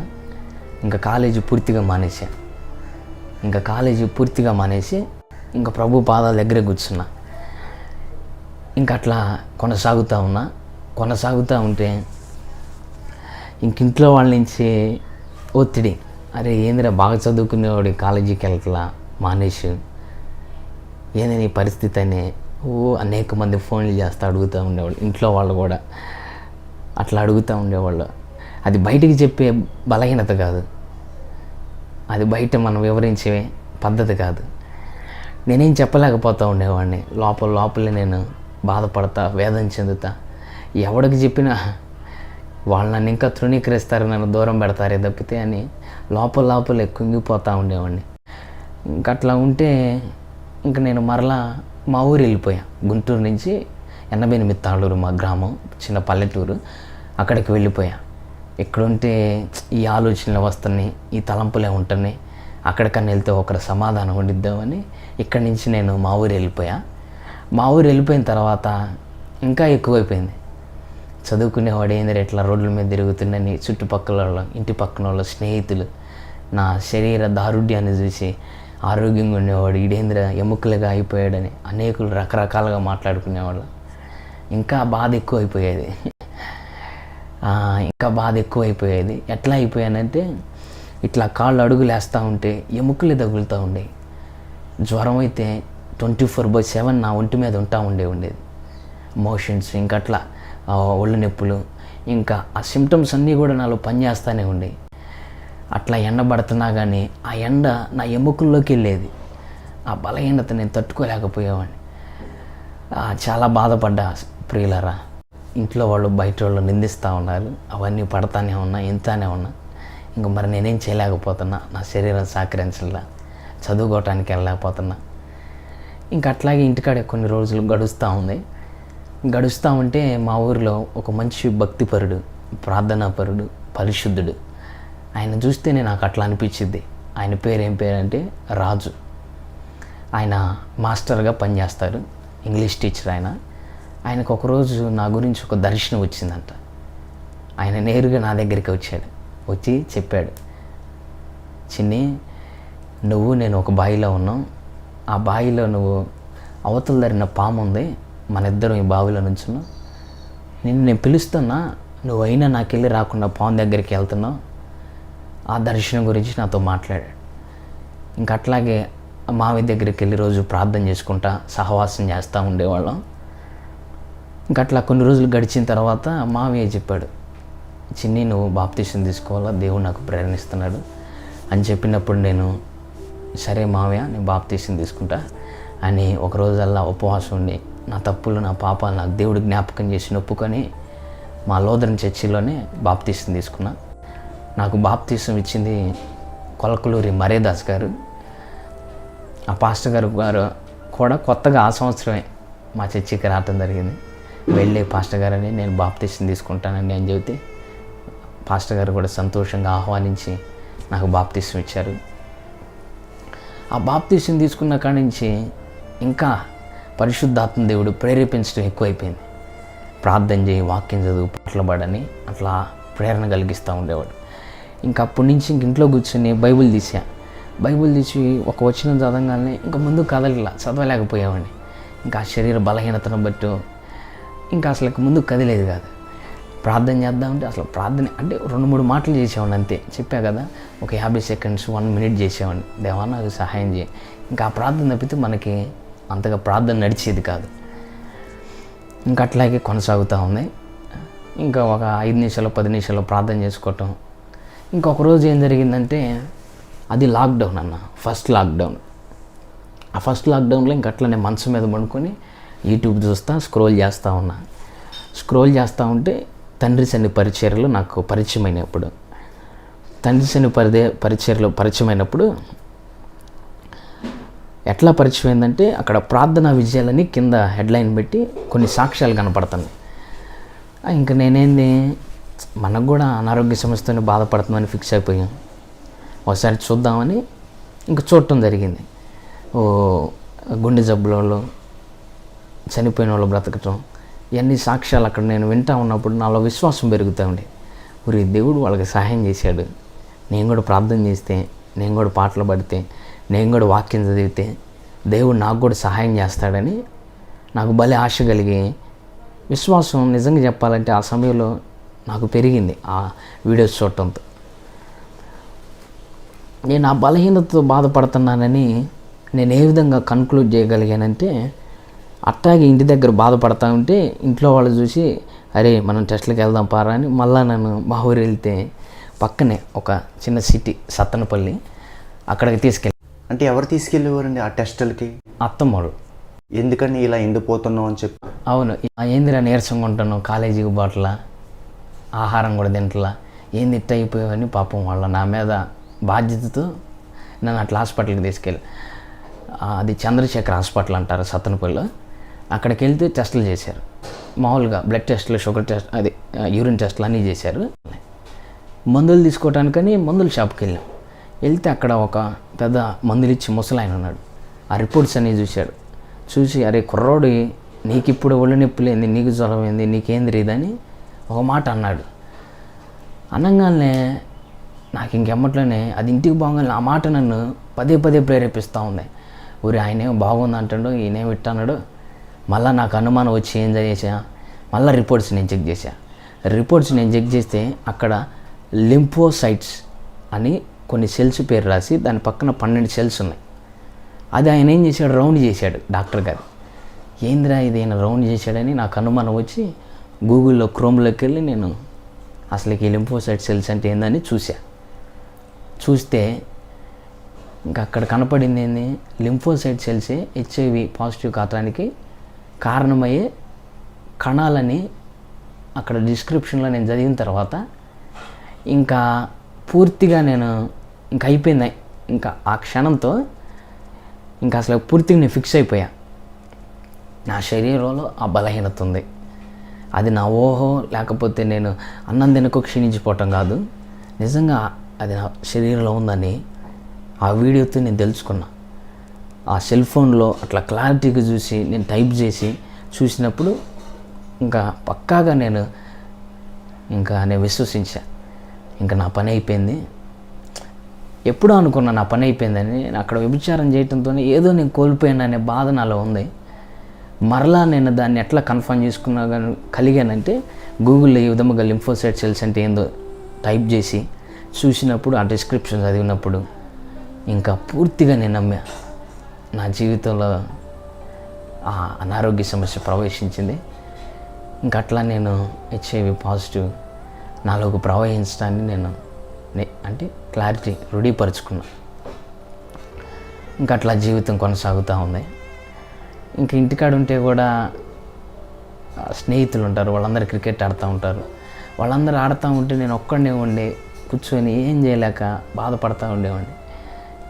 ఇంకా కాలేజీ పూర్తిగా మానేసి ఇంకా ప్రభు పాదాల దగ్గరే కూర్చున్నా. ఇంక అట్లా కొనసాగుతూ ఉంటే ఇంట్లో వాళ్ళ నుంచి ఒత్తిడి, అరే ఏందిరా బాగా చదువుకునేవాడు కాలేజీకి వెళ్ళట్లా, మానేసి, ఏంది నీ పరిస్థితి అని అనేక మంది ఫోన్లు చేస్తూ అడుగుతూ ఉండేవాళ్ళు. ఇంట్లో వాళ్ళు కూడా అట్లా అడుగుతూ ఉండేవాళ్ళు. అది బయటికి చెప్పే బలహీనత కాదు, అది బయట మనం వివరించే పద్ధతి కాదు. నేనేం చెప్పలేకపోతూ ఉండేవాడిని, లోపలే నేను బాధపడతా, వేదన చెందుతా. ఎవడికి చెప్పినా వాళ్ళు నన్ను ఇంకా తృణీకరిస్తారు, నన్ను దూరం పెడతారే తప్పితే అని లోపలే కుంగిపోతూ ఉండేవాడిని. ఇంకట్లా ఉంటే ఇంక నేను మరలా మా ఊరు వెళ్ళిపోయా. గుంటూరు నుంచి ఎన్నబెనిమిత్తాళ్ళూరు మా గ్రామం, చిన్న పల్లెటూరు. అక్కడికి వెళ్ళిపోయా. ఎక్కడుంటే ఈ ఆలోచనలు వస్తున్నాయి, ఈ తలంపులే ఉంటున్నాయి, అక్కడికన్నా వెళ్తే ఒకరు సమాధానం ఉండిద్దామని ఇక్కడి నుంచి నేను మా ఊరు వెళ్ళిపోయా. మా ఊరు వెళ్ళిపోయిన తర్వాత ఇంకా ఎక్కువైపోయింది. చదువుకునేవాడు ఏందిరా ఇట్లా రోడ్ల మీద తిరుగుతుండని చుట్టుపక్కల వాళ్ళు, ఇంటి పక్కన వాళ్ళ స్నేహితులు నా శరీర దారుఢ్యాన్ని చూసి ఆరోగ్యంగా ఉండేవాడు, ఈడేంద్ర ఎముకలుగా అయిపోయాడని అనేకులు రకరకాలుగా మాట్లాడుకునేవాళ్ళు. ఇంకా బాధ ఎక్కువైపోయేది. ఎట్లా అయిపోయానంటే ఇట్లా కాళ్ళు అడుగులు వేస్తూ ఉంటే ఎముకలు తగులుతూ ఉండేవి. జ్వరం అయితే 24/7 నా ఒంటి మీద ఉండేది. మోషన్స్, ఇంకా అట్లా ఒళ్ళు నొప్పులు, ఇంకా ఆ సిమ్టమ్స్ అన్నీ కూడా నాలో పనిచేస్తూనే ఉండేవి. అట్లా ఎండబడుతున్నా కానీ ఆ ఎండ నా ఎముకల్లోకి వెళ్ళేది. ఆ బలహీనత నేను తట్టుకోలేకపోయేవాడిని. చాలా బాధపడ్డా ప్రియులరా. ఇంట్లో వాళ్ళు బయట వాళ్ళు నిందిస్తూ ఉన్నారు, అవన్నీ పడతానే ఉన్నా, ఇంతానే ఉన్నా. ఇంక మరి నేనేం చేయలేకపోతున్నా, నా శరీరం సహకరించలా, చదువుకోవటానికి వెళ్ళలేకపోతున్నా. ఇంకా అట్లాగే ఇంటికాడే కొన్ని రోజులు గడుస్తూ ఉంటే మా ఊరిలో ఒక మంచి భక్తిపరుడు, ప్రార్థనాపరుడు, పరిశుద్ధుడు, ఆయన చూస్తేనే నాకు అట్లా అనిపించింది. ఆయన పేరు ఏం పేరంటే రాజు. ఆయన మాస్టర్గా పనిచేస్తారు, ఇంగ్లీష్ టీచర్. ఆయనకు ఒకరోజు నా గురించి ఒక దర్శనం వచ్చిందంట. ఆయన నేరుగా నా దగ్గరికి వచ్చి చెప్పాడు, చిన్ని, నేను ఒక బావిలో ఉన్నాం, ఆ బావిలో నువ్వు అవతల ధరిన పాము ఉంది, మన ఇద్దరం ఈ బావిలో నుంచున్నాం, నేను పిలుస్తున్నా, నువ్వైనా నాకెళ్ళి రాకుండా పాము దగ్గరికి వెళ్తున్నావు. ఆ దర్శనం గురించి నాతో మాట్లాడాడు. ఇంక అట్లాగే మావి దగ్గరికి వెళ్ళి రోజు ప్రార్థన చేసుకుంటా సహవాసం చేస్తూ ఉండేవాళ్ళం. ఇంక అట్లా కొన్ని రోజులు గడిచిన తర్వాత మావయ్య చెప్పాడు, చిన్ని, నువ్వు బాప్తీసం తీసుకోవాలా, దేవుడు నాకు ప్రేరణిస్తున్నాడు అని చెప్పినప్పుడు నేను సరే మావయ్య, నేను బాప్తీసం తీసుకుంటా అని ఒకరోజల్లా ఉపవాసం ఉండి నా తప్పులు, నా పాపాలు నాకు దేవుడు జ్ఞాపకం చేసి నొప్పుకొని మా లోదరన్ చర్చిలోనే బాప్తీసం తీసుకున్నా. నాకు బాప్తీసం ఇచ్చింది కొలకలూరి మరేదాస్ గారు. ఆ పాస్టర్ గారు కూడా కొత్తగా ఆ సంవత్సరమే మా చర్చికి రావటం జరిగింది. వెళ్ళే పాస్టర్ గారని నేను బాప్తీసం తీసుకుంటానని అని చెబితే పాస్టర్ గారు కూడా సంతోషంగా ఆహ్వానించి నాకు బాప్తీసం ఇచ్చారు. ఆ బాప్తీసం తీసుకున్న కాడి నుంచి ఇంకా పరిశుద్ధాత్మ దేవుడు ప్రేరేపించడం ఎక్కువైపోయింది. ప్రార్థన చేయి, వాక్యం చదువు, పాటలు పాడని అట్లా ప్రేరణ కలిగిస్తూ ఉండేవాడు. ఇంకా అప్పటి నుంచి ఇంట్లో కూర్చొని బైబిల్ తీసి ఒక వచనం చదవగానే ఇంకా ముందు చదవలేకపోయేవాడిని. ఇంకా ఆ శరీర బలహీనతను బట్టి ఇంకా అసలు ముందు కదిలేదు కాదు. ప్రార్థన చేద్దామంటే అసలు ప్రార్థన అంటే 2-3 మాటలు చేసేవాడిని అంతే. చెప్పా కదా, ఒక 50 సెకండ్స్ 1 మినిట్ చేసేవాడిని. దేవా నాకు సహాయం చేయి. ఇంకా ఆ ప్రార్థన తప్పితే మనకి అంతగా ప్రార్థన నడిచేది కాదు. ఇంకా అట్లాగే కొనసాగుతూ ఉంది. ఇంకా ఒక 5 నిమిషాలు 10 నిమిషాలు ప్రార్థన చేసుకోవటం. ఇంకొక రోజు ఏం జరిగిందంటే, అది లాక్డౌన్ ఫస్ట్ లాక్డౌన్. ఆ ఫస్ట్ లాక్డౌన్లో ఇంక అట్లనే మంచం మీద పడుకొని యూట్యూబ్ చూస్తా స్క్రోల్ చేస్తూ ఉంటే తండ్రి శని పరిచర్యలు నాకు పరిచయమైనప్పుడు, పరిచయమైనప్పుడు ఎట్లా పరిచయం అయిందంటే, అక్కడ ప్రార్థనా విజయాలని కింద హెడ్లైన్ పెట్టి కొన్ని సాక్ష్యాలు కనపడుతున్నాయి. ఇంకా నేనేంది, మనకు కూడా అనారోగ్య సమస్యతో బాధపడుతుందని ఫిక్స్ అయిపోయాం. ఒకసారి చూద్దామని ఇంకా చూడటం జరిగింది. గుండె జబ్బుల వాళ్ళు, చనిపోయిన వాళ్ళు బ్రతకటం, ఇవన్నీ సాక్ష్యాలు అక్కడ నేను వింటూ ఉన్నప్పుడు నాలో విశ్వాసం పెరుగుతూ ఉండే. ఊరి దేవుడు వాళ్ళకి సహాయం చేశాడు, నేను కూడా ప్రార్థన చేస్తే, నేను కూడా పాటలు పాడితే, నేను కూడా వాక్యం చదివితే దేవుడు నాకు కూడా సహాయం చేస్తాడని నాకు భలే ఆశ కలిగి, విశ్వాసం నిజంగా చెప్పాలంటే ఆ సమయంలో నాకు పెరిగింది ఆ వీడియోస్ చూడటంతో. నేను ఆ బలహీనతతో బాధపడుతున్నానని నేను ఏ విధంగా కన్క్లూడ్ చేయగలిగానంటే, అట్టాగే ఇంటి దగ్గర బాధపడతా ఉంటే ఇంట్లో వాళ్ళు చూసి, అరే మనం టెస్ట్లకు వెళ్దాం పారా అని మళ్ళీ నన్ను మా ఊరు వెళ్తే పక్కనే ఒక చిన్న సిటీ సత్తనపల్లి, అక్కడికి తీసుకెళ్ళి. అంటే ఎవరు తీసుకెళ్ళేవారండి ఆ టెస్టులకి? అత్తమ్మోళ్ళు. ఎందుకని ఇలా ఎండిపోతున్నావు అని చెప్పి? అవును, ఏందిరా నీరసంగా ఉంటాను, కాలేజీకి బాటల, ఆహారం కూడా తింటలా, ఏంది ఇట్ట అయిపోయావని పాపం వాళ్ళ నా మీద బాధ్యతతో నన్ను అట్లా హాస్పిటల్కి తీసుకెళ్ళి, అది చంద్రశేఖర్ హాస్పిటల్ అంటారు సత్తనపల్లిలో. అక్కడికి వెళ్తే టెస్టులు చేశారు. మామూలుగా బ్లడ్ టెస్ట్లు, షుగర్ టెస్ట్, అది యూరిన్ టెస్ట్లు అన్నీ చేశారు. మందులు తీసుకోవటానికని మందుల షాప్కి వెళ్ళాం. వెళ్తే అక్కడ ఒక పెద్ద మందులు ఇచ్చి ముసలాయన ఉన్నాడు. ఆ రిపోర్ట్స్ అన్నీ చూశాడు. చూసి, అరే కుర్రోడు, నీకు ఇప్పుడు ఒళ్ళు నొప్పులేంది, నీకు జ్వరం ఏంది, నీకేం తెలియదని ఒక మాట అన్నాడు. అనగానే నాకు ఇంకెమ్మట్లోనే అది ఇంటికి బాగానే ఆ మాట నన్ను పదే పదే ప్రేరేపిస్తూ ఉంది. ఊరి ఆయనేమో బాగుంది అంటాడు, ఈయనేమి ఇట్టన్నాడు. మళ్ళీ నాకు అనుమానం వచ్చి ఏం చేసా, మళ్ళీ రిపోర్ట్స్ నేను చెక్ చేశా. రిపోర్ట్స్ నేను చెక్ చేస్తే అక్కడ లింఫోసైట్స్ అని కొన్ని సెల్స్ పేరు రాసి దాని పక్కన 12 సెల్స్ ఉన్నాయి. అది ఆయన ఏం చేశాడు, రౌండ్ చేశాడు డాక్టర్ గారు. ఏందిరా ఇది ఆయన రౌండ్ చేశాడని నాకు అనుమానం వచ్చి గూగుల్లో క్రోమ్లోకి వెళ్ళి నేను అసలు ఈ లింఫోసైట్ సెల్స్ అంటే ఏందని చూస్తే ఇంకా అక్కడ కనపడింది ఏంది, లింఫోసైట్ సెల్సే హెచ్ఐవి పాజిటివ్ కావడానికి కారణమయ్యే కణాలని అక్కడ డిస్క్రిప్షన్లో నేను చదివిన తర్వాత ఇంకా పూర్తిగా నేను ఇంకా అయిపోయింది. ఇంకా ఆ క్షణంతో ఇంకా అసలు పూర్తిగా నేను ఫిక్స్ అయిపోయా. నా శరీరంలో ఆ బలహీనత ఉంది. అది నా ఓహో లేకపోతే నేను అన్నం తినకు క్షీణించిపోవటం కాదు, నిజంగా అది నా శరీరంలో ఉందని ఆ వీడియోతో నేను తెలుసుకున్నా. ఆ సెల్ ఫోన్లో అట్లా క్లారిటీగా చూసి నేను టైప్ చేసి చూసినప్పుడు ఇంకా పక్కాగా నేను విశ్వసించా. ఇంకా నా పని అయిపోయింది. ఎప్పుడో అనుకున్నా నా పని అయిపోయిందని. నేను అక్కడ వ్యభిచారం చేయడంతో ఏదో నేను కోల్పోయాననే బాధ నాలో ఉంది. మరలా నేను దాన్ని ఎట్లా కన్ఫర్మ్ కలిగానంటే గూగుల్లో ఈ విధముగా లింఫోసైట్ సెల్స్ అంటే ఏందో టైప్ చేసి చూసినప్పుడు, ఆ డిస్క్రిప్షన్ చదివినప్పుడు ఇంకా పూర్తిగా నేను నమ్మా. నా జీవితంలో ఆ అనారోగ్య సమస్య ప్రవేశించింది. ఇంకా అట్లా నేను హెచ్ఐవి పాజిటివ్ నాలోకి ప్రవహించడాన్ని నేను అంటే క్లారిటీ రూఢీపరుచుకున్నా. ఇంకా అట్లా జీవితం కొనసాగుతూ ఉంది. ఇంకా ఇంటికాడ ఉంటే కూడా స్నేహితులు ఉంటారు, వాళ్ళందరూ క్రికెట్ ఆడుతూ ఉంటారు. వాళ్ళందరూ ఆడుతూ ఉంటే నేను ఒక్కడనే ఉండి కూర్చొని ఏం చేయలేక బాధపడుతూ ఉండేవాడిని.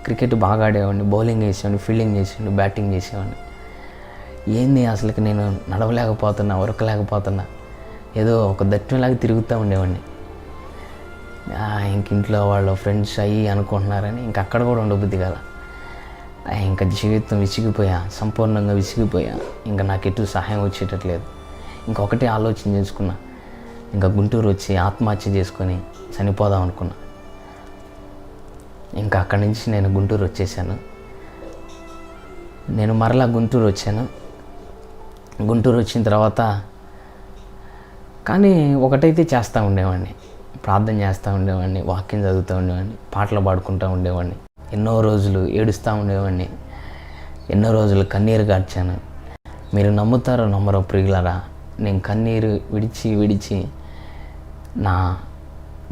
క్రికెట్ బాగా ఆడేవాడిని, బౌలింగ్ చేసేవాడిని, ఫీల్డింగ్ చేసేవాడిని, బ్యాటింగ్ చేసేవాడిని. ఏంది అసలుకి నేను నడవలేకపోతున్నా, ఉరకలేకపోతున్నా, ఏదో ఒక దట్టంలాగా తిరుగుతూ ఉండేవాడిని. ఇంక ఇంట్లో వాళ్ళ ఫ్రెండ్స్ అయ్యి అనుకుంటున్నారని ఇంక అక్కడ కూడా ఉండబుద్ధి కదా. ఇంకా జీవితం విసిగిపోయా, సంపూర్ణంగా విసిగిపోయా. ఇంకా నాకు ఎటు సహాయం వచ్చేటట్లేదు. ఇంకొకటే ఆలోచన చేసుకున్నా, ఇంకా గుంటూరు వచ్చి ఆత్మహత్య చేసుకొని చనిపోదాం అనుకున్నా. ఇంకా అక్కడి నుంచి నేను గుంటూరు వచ్చేసాను. నేను మరలా గుంటూరు వచ్చాను. గుంటూరు వచ్చిన తర్వాత కానీ ఒకటైతే చేస్తూ ఉండేవాడిని, ప్రార్థన చేస్తూ ఉండేవాడిని, వాక్యం చదువుతూ ఉండేవాడిని, పాటలు పాడుకుంటూ ఉండేవాడిని. ఎన్నో రోజులు ఏడుస్తూ ఉండేవాడిని, ఎన్నో రోజులు కన్నీరు గార్చాను. మీరు నమ్ముతారో నమ్మరో ప్రియులారా, నేను కన్నీరు విడిచి నా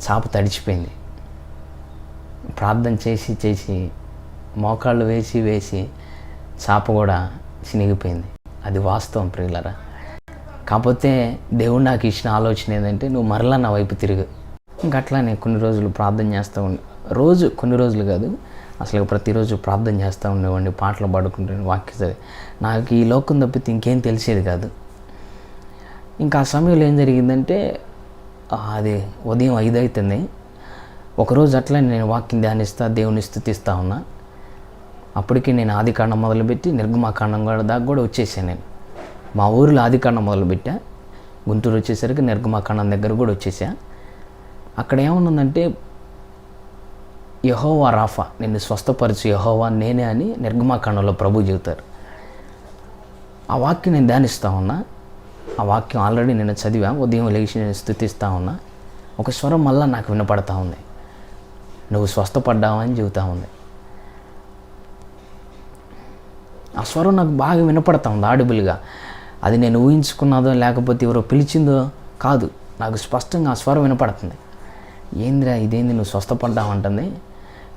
చాప తడిచిపోయింది. ప్రార్థన చేసి మోకాళ్ళు వేసి చాప కూడా చినిగిపోయింది. అది వాస్తవం ప్రియులారా. కాకపోతే దేవుడు నాకు ఇచ్చిన ఆలోచన ఏంటంటే, నువ్వు మరలా నా వైపు తిరుగు. ఇంకా అట్లా నేను కొన్ని రోజులు ప్రార్థన చేస్తూ కొన్ని రోజులు కాదు, అసలు ప్రతిరోజు ప్రార్థన చేస్తూ ఉండేవాడిని, పాటలు పాడుకుంటాను, వాక్యం చదివి. నాకు ఈ లోకం తప్పితే ఇంకేం తెలిసేది కాదు. ఇంకా ఆ సమయంలో ఏం జరిగిందంటే, అది ఉదయం 5 అవుతుంది. ఒకరోజు అట్లా నేను వాక్యం ధ్యానిస్తా, దేవుని స్తుతిస్తూ ఉన్నా. అప్పటికి నేను ఆదికాండం మొదలుపెట్టి నిర్గమాకాండం దాకా కూడా వచ్చేసాను. నేను మా ఊరిలో ఆదికాండం మొదలుపెట్టా, గుంటూరు వచ్చేసరికి నిర్గమాకాండం దగ్గర కూడా వచ్చేసా. అక్కడ ఏమనుందంటే, యెహోవా రాఫా, నిన్ను స్వస్థపరచు యెహోవా నేనే అని నిర్గమాకాండంలో ప్రభు చెబుతారు. ఆ వాక్యం నేను ధ్యానిస్తూ ఉన్నా. ఆ వాక్యం ఆల్రెడీ నేను చదివా. ఉదయం లేచి నేను స్తుతిస్తూ ఉన్నా. ఒక స్వరం మళ్ళీ నాకు వినపడతా ఉంది, నువ్వు స్వస్థపడ్డావు అని చెబుతూ ఉంది. ఆ స్వరం నాకు బాగా వినపడతా ఉంది ఆడిబుల్గా. అది నేను ఊహించుకున్నదో లేకపోతే ఎవరో పిలిచిందో కాదు, నాకు స్పష్టంగా ఆ స్వరం వినపడుతుంది. ఏందిరా ఇదేంది, నువ్వు స్వస్థపడ్డావు అంటుంది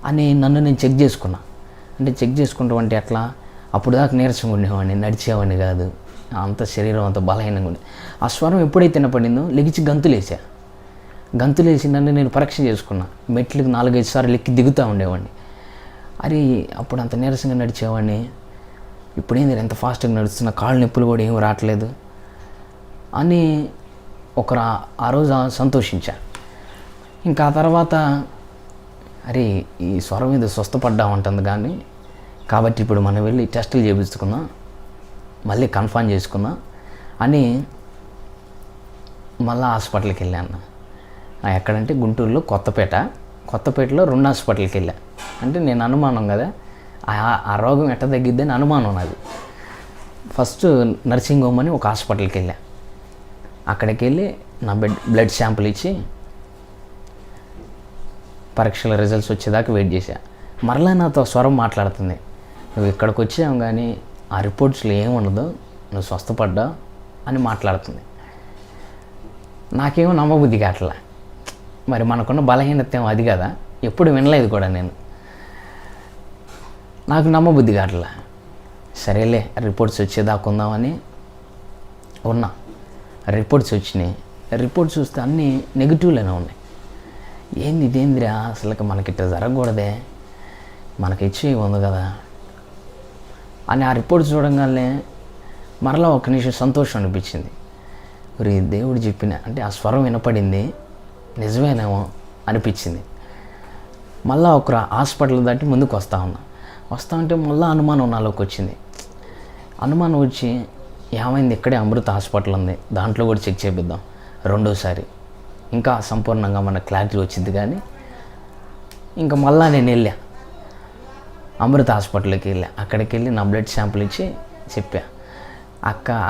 అని నన్ను నేను చెక్ చేసుకున్నా. అంటే చెక్ చేసుకుంటాం అంటే ఎట్లా, అప్పుడు దాకా నీరసంగా ఉండేవాడిని, నడిచేవాడిని కాదు, అంత శరీరం అంత బలహీనంగా ఉండే. ఆ స్వరం ఎప్పుడైతే వినపడిందో లెగిచి గంతులేసి నన్ను నేను పరీక్ష చేసుకున్నా. మెట్లకి 4-5 సార్లు ఎక్కి దిగుతూ ఉండేవాడిని. అరే అప్పుడు అంత నీరసంగా నడిచేవాడిని, ఇప్పుడేంది ఎంత ఫాస్ట్గా నడుస్తున్నా, కాళ్ళు నొప్పులు కూడా ఏం రావట్లేదు. అని ఆ రోజు సంతోషించా. ఇంకా ఆ తర్వాత అరే ఈ స్వరం మీద స్వస్థపడ్డా ఉంటుంది కానీ కాబట్టి ఇప్పుడు మనం వెళ్ళి టెస్టులు చేయించుకుందాం, మళ్ళీ కన్ఫర్మ్ చేసుకుందాం అని మళ్ళీ హాస్పిటల్కి వెళ్ళాను. ఎక్కడంటే గుంటూరులో కొత్తపేటలో 2 హాస్పిటల్కి వెళ్ళా. అంటే నేను అనుమానం కదా ఆ రోగం ఎట్ట తగ్గిద్దని అనుమానం నాది. ఫస్ట్ నర్సింగ్ హోమ్ అని ఒక హాస్పిటల్కి వెళ్ళా. అక్కడికి వెళ్ళి నా బ్లడ్ శాంపుల్ ఇచ్చి పరీక్షల రిజల్ట్స్ వచ్చేదాకా వెయిట్ చేశా. మరలా నాతో స్వరం మాట్లాడుతుంది, నువ్వు ఇక్కడికి వచ్చావు కానీ ఆ రిపోర్ట్స్లో ఏముండదు, నువ్వు స్వస్థపడ్డా అని మాట్లాడుతుంది. నాకేమో నమ్మబుద్ధి కావట్లా. మరి మనకున్న బలహీనత ఏమో అది కదా, ఎప్పుడు వినలేదు కూడా నేను. నాకు నమ్మబుద్ధి కావట్లా. సరేలే రిపోర్ట్స్ వచ్చేదాకా ఉందామని ఉన్నా. రిపోర్ట్స్ వచ్చినాయి. రిపోర్ట్స్ చూస్తే అన్నీ నెగిటివ్లోనే ఉన్నాయి. ఇదేందిరా అసలు మనకి ఇట్లా జరగకూడదే, మనకి ఇచ్చి ఉంది కదా అని ఆ రిపోర్ట్స్ చూడంగానే మరలా ఒక నిమిషం సంతోషం అనిపించింది. మరి దేవుడు చెప్పిన అంటే ఆ స్వరం వినపడింది నిజమేనేమో అనిపించింది. మళ్ళీ ఒక హాస్పిటల్ దాటి ముందుకు వస్తూ ఉంటే మళ్ళీ అనుమానం నాలోకి వచ్చింది. అనుమానం వచ్చి ఏమైంది, ఇక్కడే అమృత హాస్పిటల్ ఉంది, దాంట్లో కూడా చెక్ చేపిద్దాం రెండోసారి, ఇంకా సంపూర్ణంగా మన క్లారిటీ వచ్చింది. కానీ ఇంకా మళ్ళీ నేను వెళ్ళా, అమృత హాస్పిటల్కి వెళ్ళా. అక్కడికి వెళ్ళి నా బ్లడ్ శాంపుల్ ఇచ్చి చెప్పా.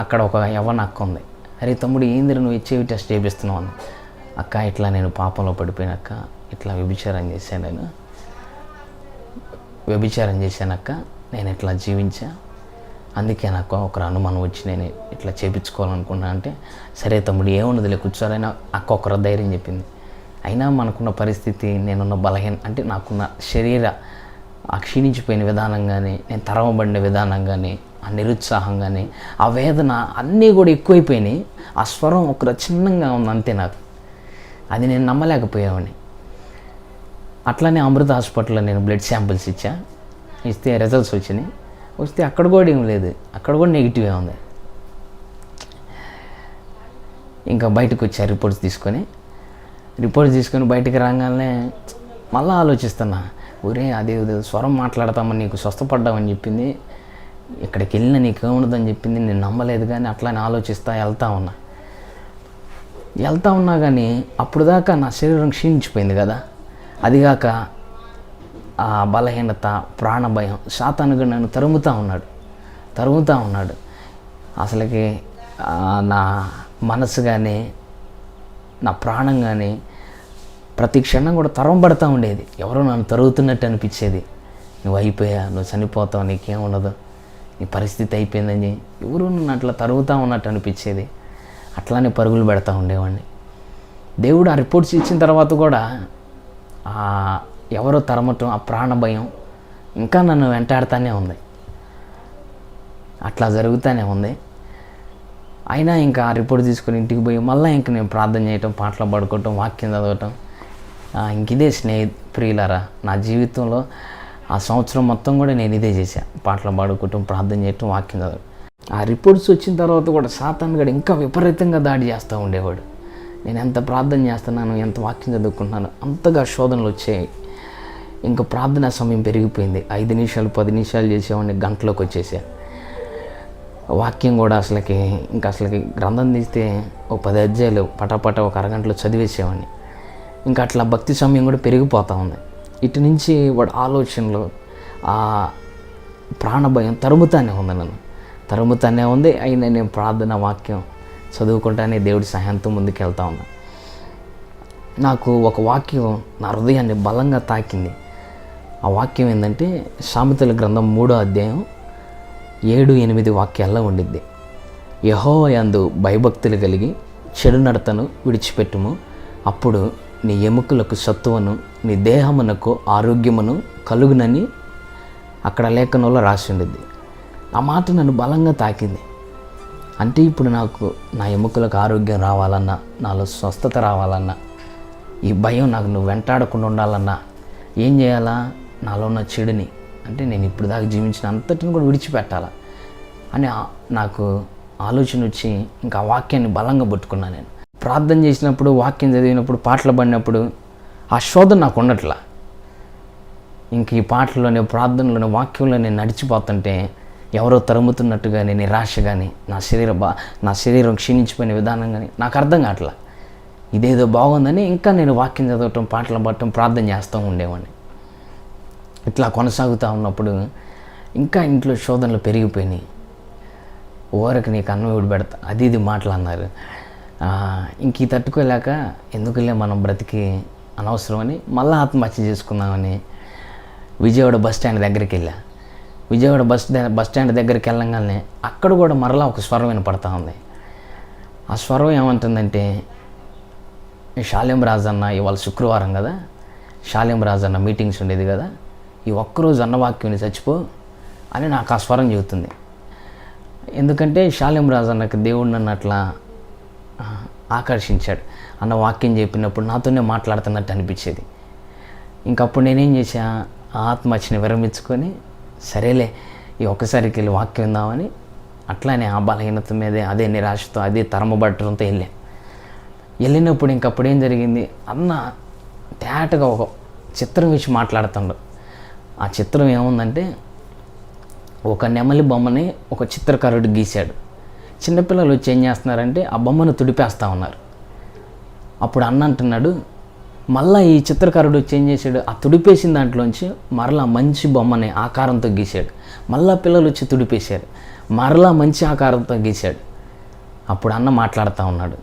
అక్కడ ఒక యవ్వన అక్క ఉంది. అరే తమ్ముడు ఏంది నువ్వు హెచ్ఐవి టెస్ట్ చేపిస్తున్నావు అని. అక్క ఇట్లా నేను పాపంలో పడిపోయినక్క, ఇట్లా వ్యభిచారం చేశానక్క, నేను ఇట్లా జీవించా, అందుకే నాకు ఒక అనుమానం వచ్చి నేను ఇట్లా చేయించుకోవాలనుకున్నా అంటే, సరే తమ్ముడు ఏమున్నదిలే కూర్చోవాలని అక్క ఒకరు ధైర్యం చెప్పింది. అయినా మనకున్న పరిస్థితి, నేనున్న అంటే నాకున్న శరీర ఆ క్షీణించిపోయిన విధానం కానీ, నేను తరమబడిన విధానం కానీ, ఆ నిరుత్సాహం కానీ, ఆ వేదన అన్నీ కూడా ఎక్కువైపోయినాయి. ఆ స్వరం ఒక చిన్నంగా ఉంది అంతే. నాకు అది నేను నమ్మలేకపోయామని. అట్లానే అమృత హాస్పిటల్లో నేను బ్లడ్ శాంపిల్స్ ఇస్తే రిజల్ట్స్ వచ్చినాయి. వస్తే అక్కడ కూడా ఏం లేదు, అక్కడ కూడా నెగిటివే ఉంది. ఇంకా బయటకు వచ్చా రిపోర్ట్స్ తీసుకొని బయటికి రాగానే మళ్ళీ ఆలోచిస్తున్నా, ఒరే అదే స్వరం మాట్లాడతామని నీకు స్వస్థపడ్డామని చెప్పింది, ఇక్కడికి వెళ్ళినా నీకు ఏముండదని చెప్పింది, నేను నమ్మలేదు. కానీ అట్లానే ఆలోచిస్తా వెళ్తా ఉన్నా కానీ అప్పుడు దాకా నా శరీరం క్షీణించిపోయింది కదా. అదిగాక ఆ బలహీనత, ప్రాణభయం, సాతానుగా నన్ను తరుముతూ ఉన్నాడు. అసలుకి నా మనసు కానీ నా ప్రాణం కానీ ప్రతి క్షణం కూడా తరమబడతా ఉండేది. ఎవరో నన్ను తరుగుతున్నట్టు అనిపించేది. నువ్వు అయిపోయా, నువ్వు చనిపోతావు, నీకేముండదు, నీ పరిస్థితి అయిపోయిందని ఎవరు నన్ను అట్లా తరుగుతూ ఉన్నట్టు అనిపించేది. అట్లానే పరుగులు పెడతా ఉండేవాడిని. దేవుడు ఆ రిపోర్ట్స్ ఇచ్చిన తర్వాత కూడా ఎవరో తరమటం, ఆ ప్రాణ భయం ఇంకా నన్ను వెంటాడుతూనే ఉంది. అట్లా జరుగుతూనే ఉంది. అయినా ఇంకా ఆ రిపోర్ట్ తీసుకొని ఇంటికి పోయి మళ్ళీ ఇంక నేను ప్రార్థన చేయటం, పాటలు పాడుకోవటం, వాక్యం చదవటం. ఇంకిదే ప్రియులారా, నా జీవితంలో ఆ సంవత్సరం మొత్తం కూడా నేను ఇదే చేశాను. పాటలు పాడుకోవటం, ప్రార్థన చేయటం, వాక్యం చదవటం. ఆ రిపోర్ట్స్ వచ్చిన తర్వాత కూడా సాతాను గడు ఇంకా విపరీతంగా దాడి చేస్తూ ఉండేవాడు. నేను ఎంత ప్రార్థన చేస్తున్నాను, ఎంత వాక్యం చదువుకుంటున్నాను, అంతగా శోధనలు వచ్చాయి. ఇంకా ప్రార్థనా సమయం పెరిగిపోయింది. 5 నిమిషాలు 10 నిమిషాలు చేసేవాడిని, గంటలోకి వచ్చేసా. వాక్యం కూడా అసలుకి గ్రంథం తీస్తే ఒక 10 అధ్యాయాలు పటాపట ఒక అరగంటలో చదివేసేవాడిని. ఇంకా అట్లా భక్తి సమయం కూడా పెరిగిపోతూ ఉంది. ఇటు నుంచి వాడు ఆలోచనలు, ఆ ప్రాణభయం తరుముతానే ఉంది. అయినా నేను ప్రార్థన, వాక్యం చదువుకుంటానే దేవుడి సహాయంతో ముందుకు వెళ్తా ఉన్నా. నాకు ఒక వాక్యం నా హృదయాన్ని బలంగా తాకింది. ఆ వాక్యం ఏంటంటే సామెతల గ్రంథం 3వ అధ్యాయం 7-8 వాక్యాల్లో ఉండిద్ది. యెహోవా యందు భయభక్తులు కలిగి చెడు నడతను విడిచిపెట్టుము, అప్పుడు నీ ఎముకలకు సత్తువను, నీ దేహమునకు ఆరోగ్యమును కలుగునని అక్కడ లేఖనంలో రాసి ఉండిద్ది. ఆ మాట నన్ను బలంగా తాకింది. అంటే ఇప్పుడు నాకు నా ఎముకలకు ఆరోగ్యం రావాలన్నా, నాలో స్వస్థత రావాలన్నా, ఈ భయం నాకు నువ్వు వెంటాడకుండా ఉండాలన్నా ఏం చేయాలా? నాలో ఉన్న చెడుని, అంటే నేను ఇప్పుడు దాకా జీవించిన అంతటిని కూడా విడిచిపెట్టాలా అని నాకు ఆలోచన వచ్చి ఇంకా ఆ వాక్యాన్ని బలంగా పట్టుకున్నాను. నేను ప్రార్థన చేసినప్పుడు, వాక్యం చదివినప్పుడు, పాటలు పాడినప్పుడు ఆ శోధన నాకు ఉండట్లా. ఇంక ఈ పాటల్లోనే, ప్రార్థనలోనే, వాక్యంలో నేను నడిచిపోతుంటే ఎవరో తరుముతున్నట్టు కానీ, నిరాశ కానీ, నా శరీరం క్షీణించిపోయిన విధానం కానీ నాకు అర్థం కావట్లా. ఇదేదో బాగుందని ఇంకా నేను వాక్యం చదవటం, పాటలు పాడటం, ప్రార్థన చేస్తూ ఉండేవాడిని. ఇట్లా కొనసాగుతూ ఉన్నప్పుడు ఇంకా ఇంట్లో శోధనలు పెరిగిపోయినాయి. ఊరికి నీకు అన్నం విడి పెడతా, అది ఇది మాటలు అన్నారు. ఇంక ఈ తట్టుకోలేక ఎందుకులే మనం బ్రతికి అనవసరమని మళ్ళీ ఆత్మహత్య చేసుకుందామని విజయవాడ బస్ స్టాండ్ దగ్గరికి వెళ్ళా. విజయవాడ బస్ స్టాండ్ దగ్గరికి వెళ్ళంగానే అక్కడ కూడా మరలా ఒక స్వరం వినపడతా ఉంది. ఆ స్వరం ఏమంటుందంటే, షాలేం రాజన్న ఇవాళ శుక్రవారం కదా, షాలేం రాజన్న మీటింగ్స్ ఉండేది కదా, ఈ ఒక్కరోజు అన్నవాక్యం చచ్చిపో అని నాకు ఆ స్వరం చెబుతుంది. ఎందుకంటే షాలేం రాజన్నకి దేవుడు నన్ను అట్లా ఆకర్షించాడు. అన్న వాక్యం చెప్పినప్పుడు నాతోనే మాట్లాడుతున్నట్టు అనిపించేది. ఇంకప్పుడు నేనేం చేశా, ఆత్మహత్యని విరమించుకొని సరేలే ఈ ఒక్కసారికి వెళ్ళి వాక్యం విందామని అట్లానే ఆ బలహీనత మీదే, అదే నిరాశతో, అదే తరమబట్టడంతో వెళ్ళినప్పుడు ఇంకప్పుడు ఏం జరిగింది, అన్న తేటగా ఒక చిత్రం వేసి మాట్లాడుతుండు. ఆ చిత్రం ఏముందంటే, ఒక నెమలి బొమ్మని ఒక చిత్రకారుడు గీశాడు. చిన్నపిల్లలు వచ్చి ఏం చేస్తున్నారంటే ఆ బొమ్మను తుడిపేస్తూ ఉన్నారు. అప్పుడు అన్న అంటున్నాడు, మళ్ళీ ఈ చిత్రకారుడు వచ్చి ఏం చేశాడు, ఆ తుడిపేసిన దాంట్లోంచి మరలా మంచి బొమ్మని ఆకారంతో గీశాడు. మళ్ళీ పిల్లలు వచ్చి తుడిపేశారు, మరలా మంచి ఆకారంతో గీశాడు. అప్పుడు అన్న మాట్లాడుతూ ఉన్నాడు.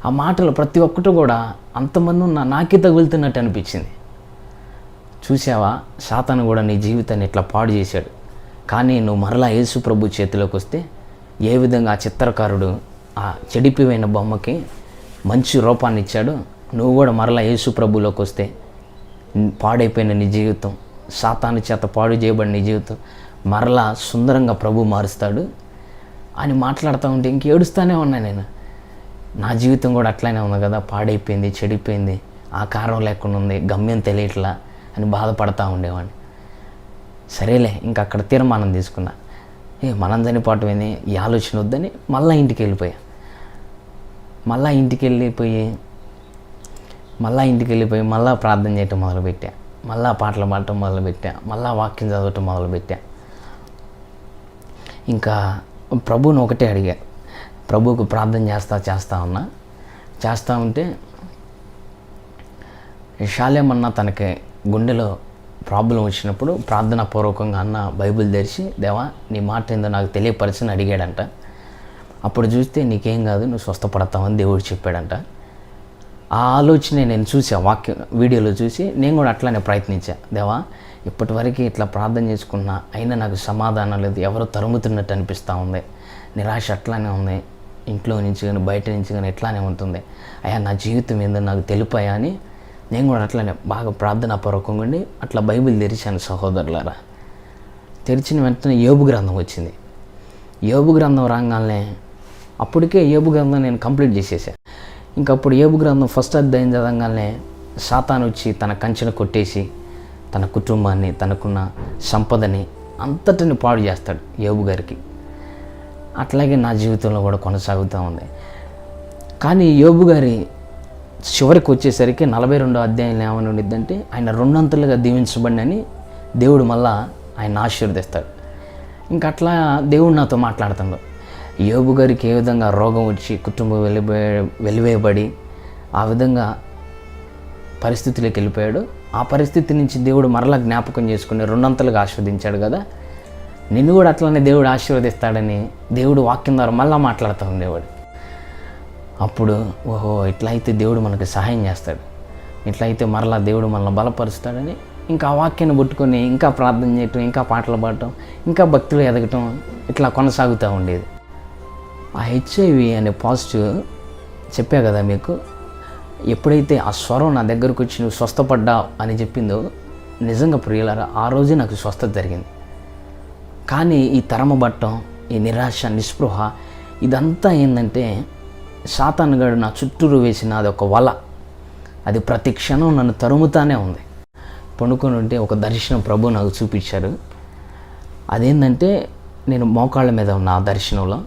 ఆ మాటలు ప్రతి ఒక్కటి కూడా అంతమంది ఉన్న నాకే తగులుతున్నట్టు అనిపించింది. చూసావా, సాతాను కూడా నీ జీవితాన్ని ఇట్లా పాడు చేశాడు. కానీ నువ్వు మరలా యేసు ప్రభు చేతిలోకి వస్తే ఏ విధంగా ఆ చిత్రకారుడు ఆ చెడిపిపోయిన బొమ్మకి మంచి రూపాన్ని ఇచ్చాడు, నువ్వు కూడా మరలా యేసు ప్రభులోకి వస్తే పాడైపోయిన నీ జీవితం, సాతాను చేత పాడు చేయబడిన నీ జీవితం మరలా సుందరంగా ప్రభు మారుస్తాడు అని మాట్లాడుతూ ఉంటే ఇంక ఏడుస్తూనే ఉన్నా నేను. నా జీవితం కూడా అట్లానే ఉంది కదా, పాడైపోయింది, చెడిపోయింది, ఆకారం లేకుండా ఉంది, గమ్యం తెలియట్లా అని బాధపడతా ఉండేవాడిని. సరేలే ఇంక అక్కడ తీర్మానం తీసుకున్నా, మనం చనిపోవటం ఏంది, ఈ ఆలోచన వద్దని మళ్ళీ ఇంటికి వెళ్ళిపోయా. మళ్ళీ ఇంటికి వెళ్ళిపోయి మళ్ళీ ప్రార్థన చేయటం మొదలుపెట్టా, మళ్ళీ పాటలు పాడటం మొదలుపెట్టా, మళ్ళీ వాక్యం చదవటం మొదలుపెట్టా. ఇంకా ప్రభువుని ఒకటే అడిగా, ప్రభువుకు ప్రార్థన చేస్తూ ఉంటే షాలేమన్న తనకి గుండెలో ప్రాబ్లం వచ్చినప్పుడు ప్రార్థనాపూర్వకంగా అన్న బైబిల్ తెరిచి, దేవా నీ మాట ఏందో నాకు తెలియపరచని అడిగాడంట. అప్పుడు చూస్తే నీకేం కాదు, నువ్వు స్వస్థపడతావని దేవుడు చెప్పాడంట. ఆ ఆలోచనే నేను చూసా, వాక్యం వీడియోలో చూసి నేను కూడా అట్లానే ప్రయత్నించా. దేవా ఇప్పటివరకు ఇట్లా ప్రార్థన చేసుకున్నా అయినా నాకు సమాధానం లేదు, ఎవరో తరుముతున్నట్టు అనిపిస్తూ ఉంది, నిరాశ అట్లానే ఉంది, ఇంట్లో నుంచి కానీ బయట నుంచి కానీ ఎట్లానే ఉంటుంది, అయ్యా నా జీవితం ఏందో నాకు తెలిపాయా అని నేను కూడా అట్లానే బాగా ప్రార్థనాపూర్వకంగా ఉండి అట్లా బైబిల్ తెరిచాను. సహోదరులారా, తెరిచిన వెంటనే యోబు గ్రంథం వచ్చింది. యోబు గ్రంథం రాగానే అప్పటికే యోబు గ్రంథం నేను కంప్లీట్ చేసేసా. ఇంకప్పుడు యోబు గ్రంథం ఫస్ట్ అధ్యాయం చదవగానే సాతాను వచ్చి తన కంచెను కొట్టేసి తన కుటుంబాన్ని, తనకున్న సంపదని అంతటిని పాడు చేస్తాడు యోబు గారికి. అట్లాగే నా జీవితంలో కూడా కొనసాగుతూ ఉంది. కానీ యోబు గారి చివరికి వచ్చేసరికి 42వ అధ్యాయంలో ఏమని ఉండిద్దంటే, ఆయన 2 అంతలుగా దీవించబడినని దేవుడు మళ్ళా ఆయన ఆశీర్వదిస్తాడు. ఇంక అట్లా దేవుడు నాతో మాట్లాడుతాడు. యోబు గారికి ఏ విధంగా రోగం వచ్చి కుటుంబం వెలివేయబడి ఆ విధంగా పరిస్థితిలోకి వెళ్ళిపోయాడు, ఆ పరిస్థితి నుంచి దేవుడు మరలా జ్ఞాపకం చేసుకుని 2 అంతలుగా ఆశీర్వదించాడు కదా, నిన్ను కూడా అట్లనే దేవుడు ఆశీర్వదిస్తాడని దేవుడు వాక్యం ద్వారా మళ్ళీ మాట్లాడుతూ ఉండేవాడు. అప్పుడు ఓహో ఇట్లయితే దేవుడు మనకు సహాయం చేస్తాడు, ఇట్లయితే మరలా దేవుడు మనల్ని బలపరుస్తాడని ఇంకా ఆ వాక్యాన్ని పట్టుకొని ఇంకా ప్రార్థన చేయటం, ఇంకా పాటలు పాడటం, ఇంకా భక్తిలో ఎదగటం ఇట్లా కొనసాగుతూ ఉండేది. ఆ హెచ్ఐవి అనే పాజిటివ్ చెప్పా కదా మీకు, ఎప్పుడైతే ఆ స్వరం నా దగ్గరకు వచ్చి నువ్వు స్వస్థపడ్డావు అని చెప్పిందో, నిజంగా ప్రియులారా ఆ రోజే నాకు స్వస్థత జరిగింది. కానీ ఈ తరమబట్టం, ఈ నిరాశ, నిస్పృహ ఇదంతా ఏంటంటే సాతానుగాడు నా చుట్టూరు వేసిన అది ఒక వల, అది ప్రతి క్షణం నన్ను తరుముతానే ఉంది. పండుకొని ఉంటే ఒక దర్శనం ప్రభు నాకు చూపించారు. అదేంటంటే నేను మోకాళ్ళ మీద ఉన్న ఆ దర్శనంలో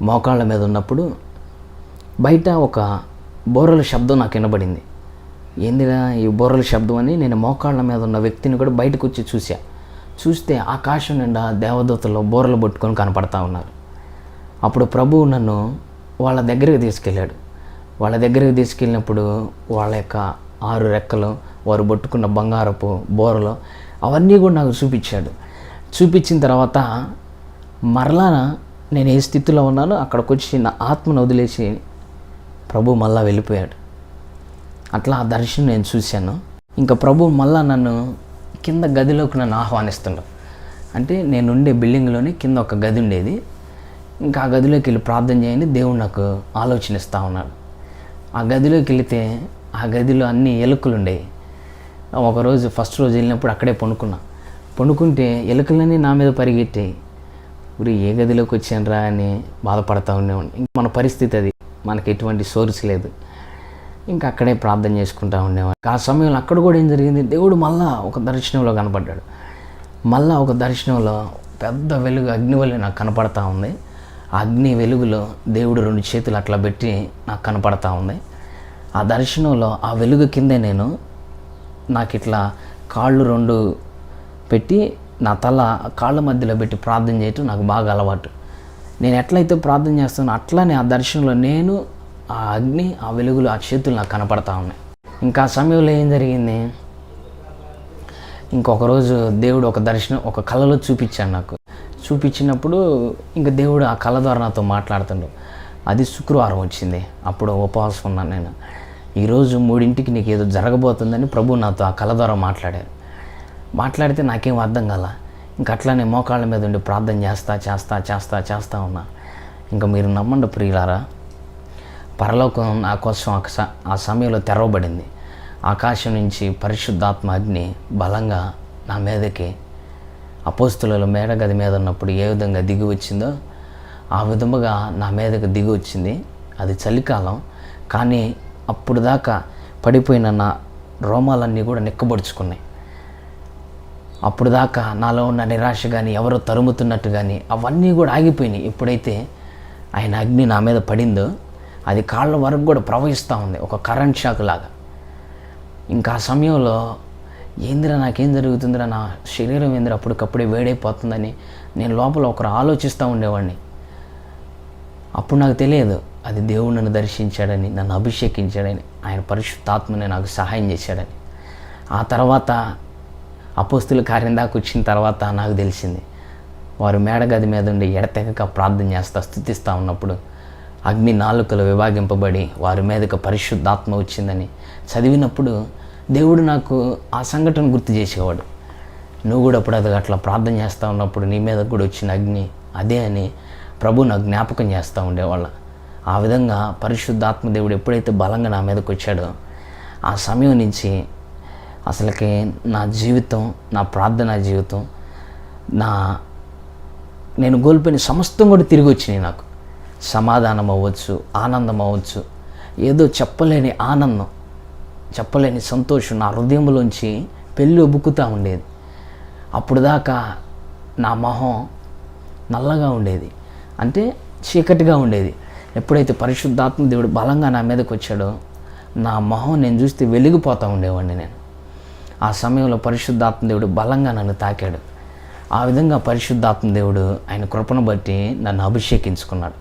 మోకాళ్ళ మీద ఉన్నప్పుడు బయట ఒక బోరల శబ్దం నాకు వినబడింది. ఏందిరా ఈ బోరల శబ్దం అని నేను మోకాళ్ళ మీద ఉన్న వ్యక్తిని కూడా బయటకు వచ్చి చూస్తే ఆకాశం నిండా దేవదూతలు బోరలు పట్టుకొని కనపడతా ఉన్నారు. అప్పుడు ప్రభువు నన్ను వాళ్ళ దగ్గరికి తీసుకెళ్ళాడు. వాళ్ళ దగ్గరికి తీసుకెళ్ళినప్పుడు వాళ్ళ యొక్క 6 రెక్కలు, వారు పట్టుకున్న బంగారపు బోరలు అవన్నీ కూడా నాకు చూపించాడు. చూపించిన తర్వాత మరలా నేను ఏ స్థితిలో ఉన్నానో అక్కడికి వచ్చి నా ఆత్మను వదిలేసి ప్రభు మళ్ళా వెళ్ళిపోయాడు. అట్లా ఆ దర్శనం నేను చూశాను. ఇంకా ప్రభు మళ్ళా నన్ను కింద గదిలోకి నన్ను ఆహ్వానిస్తుండు. అంటే నేనుండే బిల్డింగ్లోనే కింద ఒక గది ఉండేది. ఇంకా ఆ గదిలోకి వెళ్ళి ప్రార్థన చేయండి, దేవుడు నాకు ఆలోచనిస్తూ ఉన్నాడు. ఆ గదిలోకి వెళితే ఆ గదిలో అన్ని ఎలుకలు ఉండేవి. ఒకరోజు ఫస్ట్ రోజు వెళ్ళినప్పుడు అక్కడే పండుకుంటే ఎలుకలన్నీ నా మీద పరిగెట్టాయి. ఇప్పుడు ఏ గదిలోకి వచ్చానరా అని బాధపడతా ఉండేవాడిని. ఇంక మన పరిస్థితి అది, మనకి ఎటువంటి సోర్స్ లేదు. ఇంకా అక్కడే ప్రార్థన చేసుకుంటూ ఉండేవాడిని. ఆ సమయంలో అక్కడ కూడా ఏం జరిగింది, దేవుడు మళ్ళా ఒక దర్శనంలో కనపడ్డాడు. మళ్ళా ఒక దర్శనంలో పెద్ద వెలుగు అగ్ని వల్లే నాకు కనపడతా ఉంది. ఆ అగ్ని వెలుగులో దేవుడు 2 చేతులు అట్లా పెట్టి నాకు కనపడతా ఉంది. ఆ దర్శనంలో ఆ వెలుగు కిందే నాకు ఇట్లా కాళ్ళు 2 పెట్టి నా తల కాళ్ళ మధ్యలో పెట్టి ప్రార్థన చేయటం నాకు బాగా అలవాటు. నేను ఎట్లయితే ప్రార్థన చేస్తానో అట్లానే ఆ దర్శనంలో నేను, ఆ అగ్ని, ఆ వెలుగులో ఆ చేతులు నాకు కనపడతా ఉన్నాయి. ఇంకా ఆ సమయంలో ఏం జరిగింది, ఇంకొక రోజు దేవుడు ఒక దర్శనం ఒక కళలో చూపించాడు నాకు. చూపించినప్పుడు ఇంకా దేవుడు ఆ కళ ద్వారా నాతో మాట్లాడుతుండు. అది శుక్రవారం వచ్చింది. అప్పుడు ఉపవాసం ఉన్నాను నేను. ఈరోజు 3ంటికి నీకు ఏదో జరగబోతుందని ప్రభు నాతో ఆ కళ ద్వారా మాట్లాడారు. మాట్లాడితే నాకేం అర్థం కాల. ఇంక అట్లానే మోకాళ్ళ మీద ఉండి ప్రార్థన చేస్తా ఉన్నా. ఇంకా మీరు నమ్మండి ప్రియులారా, పరలోకం నా కోసం ఆ సమయంలో తెరవబడింది. ఆకాశం నుంచి పరిశుద్ధాత్మ అగ్ని బలంగా నా మీదకి అపోస్తుల మేడగది మీద ఉన్నప్పుడు ఏ విధంగా దిగి వచ్చిందో ఆ విధముగా నా మీదకి దిగి వచ్చింది. అది చలికాలం, కానీ అప్పుడు దాకా పడిపోయిన నా రోమాలన్నీ కూడా నిక్కబొడుచుకున్నాయి. అప్పుడు దాకా నాలో ఉన్న నిరాశ కానీ, ఎవరో తరుముతున్నట్టు కానీ అవన్నీ కూడా ఆగిపోయినాయి. ఎప్పుడైతే ఆయన అగ్ని నా మీద పడిందో అది కాళ్ళ వరకు కూడా ప్రవహిస్తూ ఉంది, ఒక కరెంట్ షాక్ లాగా. ఇంకా ఆ సమయంలో ఏందిరా నాకేం జరుగుతుందిరా, నా శరీరం ఏందిరా అప్పటికప్పుడే వేడైపోతుందని నేను లోపల ఒకరు ఆలోచిస్తూ ఉండేవాడిని. అప్పుడు నాకు తెలియదు అది దేవుడు నన్ను దర్శించాడని, నన్ను అభిషేకించాడని, ఆయన పరిశుద్ధాత్మని నాకు సహాయం చేశాడని. ఆ తర్వాత అపోస్తుల కార్యం దాకా వచ్చిన తర్వాత నాకు తెలిసింది, వారు మేడగది మీద ఉండి ఎడతెగక ప్రార్థన చేస్తా స్తుతిస్తూ ఉన్నప్పుడు అగ్ని నాలుకలు విభాగింపబడి వారి మీదకి పరిశుద్ధాత్మ వచ్చిందని చదివినప్పుడు దేవుడు నాకు ఆ సంఘటన గుర్తు చేసేవాడు. నువ్వు కూడా అప్పుడు అది అట్లా ప్రార్థన చేస్తూ ఉన్నప్పుడు నీ మీద కూడా వచ్చిన అగ్ని అదే అని ప్రభు నాకు జ్ఞాపకం చేస్తూ ఉండేవాళ్ళ. ఆ విధంగా పరిశుద్ధాత్మ దేవుడు ఎప్పుడైతే బలంగా నా మీదకి వచ్చాడో ఆ సమయం నుంచి అసలుకి నా జీవితం, నా ప్రార్థనా జీవితం, నేను కోల్పోయిన సమస్తం కూడా తిరిగి వచ్చినాయి. నాకు సమాధానం అవ్వచ్చు, ఆనందం అవ్వచ్చు, ఏదో చెప్పలేని ఆనందం, చెప్పలేని సంతోషం నా హృదయంలోంచి పెళ్ళి ఒబ్బుకుతూ ఉండేది. అప్పుడు దాకా నా మొహం నల్లగా ఉండేది, అంటే చీకటిగా ఉండేది. ఎప్పుడైతే పరిశుద్ధాత్మ దేవుడు బలంగా నా మీదకి వచ్చాడో నా మొహం నేను చూస్తే వెలిగిపోతూ ఉండేవాడిని నేను. ఆ సమయంలో పరిశుద్ధాత్మ దేవుడు బలంగా నన్ను తాకాడు. ఆ విధంగా పరిశుద్ధాత్మ దేవుడు ఆయన కృపను బట్టి నన్ను అభిషేకించుకున్నాడు.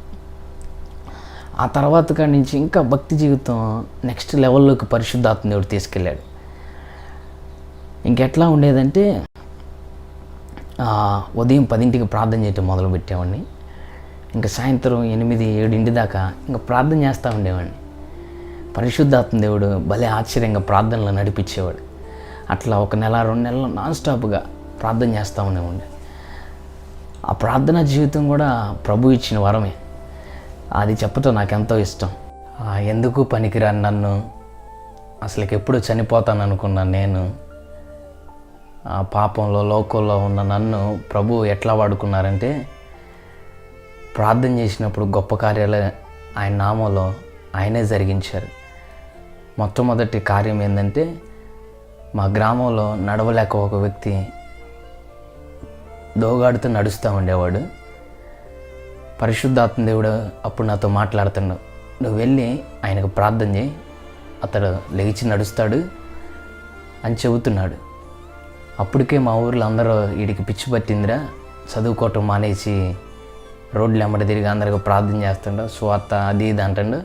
ఆ తర్వాత కాడి నుంచి ఇంకా భక్తి జీవితం నెక్స్ట్ లెవెల్లోకి పరిశుద్ధాత్మ దేవుడు తీసుకెళ్ళాడు. ఇంకెట్లా ఉండేదంటే ఉదయం 10ంటికి ప్రార్థన చేయటం మొదలుపెట్టేవాడిని. ఇంకా సాయంత్రం 8-7 దాకా ఇంకా ప్రార్థన చేస్తూ ఉండేవాడిని. పరిశుద్ధాత్మ దేవుడు భలే ఆశ్చర్యంగా ప్రార్థనలు నడిపించేవాడు. అట్లా 1 నెల 2 నెలలు నాన్ స్టాప్గా ప్రార్థన చేస్తూ ఉండేవాడిని. ఆ ప్రార్థనా జీవితం కూడా ప్రభు ఇచ్చిన వరమే. అది చెప్పటం నాకు ఎంతో ఇష్టం. ఎందుకు పనికిరాని నన్ను, అసలుకి ఎప్పుడు చనిపోతాను అనుకున్నాను నేను, ఆ పాపంలో లోకంలో ఉన్న నన్ను ప్రభు ఎట్లా వాడుకున్నారంటే ప్రార్థన చేసినప్పుడు గొప్ప కార్యాలు ఆయన నామంలో ఆయనే జరిగించారు. మొట్టమొదటి కార్యం ఏంటంటే మా గ్రామంలో నడవలేక ఒక వ్యక్తి దోగాడుతూ నడుస్తూ ఉండేవాడు. పరిశుద్ధాత్మ దేవుడు అప్పుడు నాతో మాట్లాడుతున్నాడు, నువ్వు వెళ్ళి ఆయనకు ప్రార్థన చేయి, అతడు లేచి నడుస్తాడు అని చెబుతున్నాడు. అప్పటికే మా ఊర్లో అందరూ వీడికి పిచ్చి పట్టిందిరా, చదువుకోవటం మానేసి రోడ్లు ఎమ్మడి తిరిగి అందరికీ ప్రార్థన చేస్తుండో స్వార్థ అది ఇది అంటుండో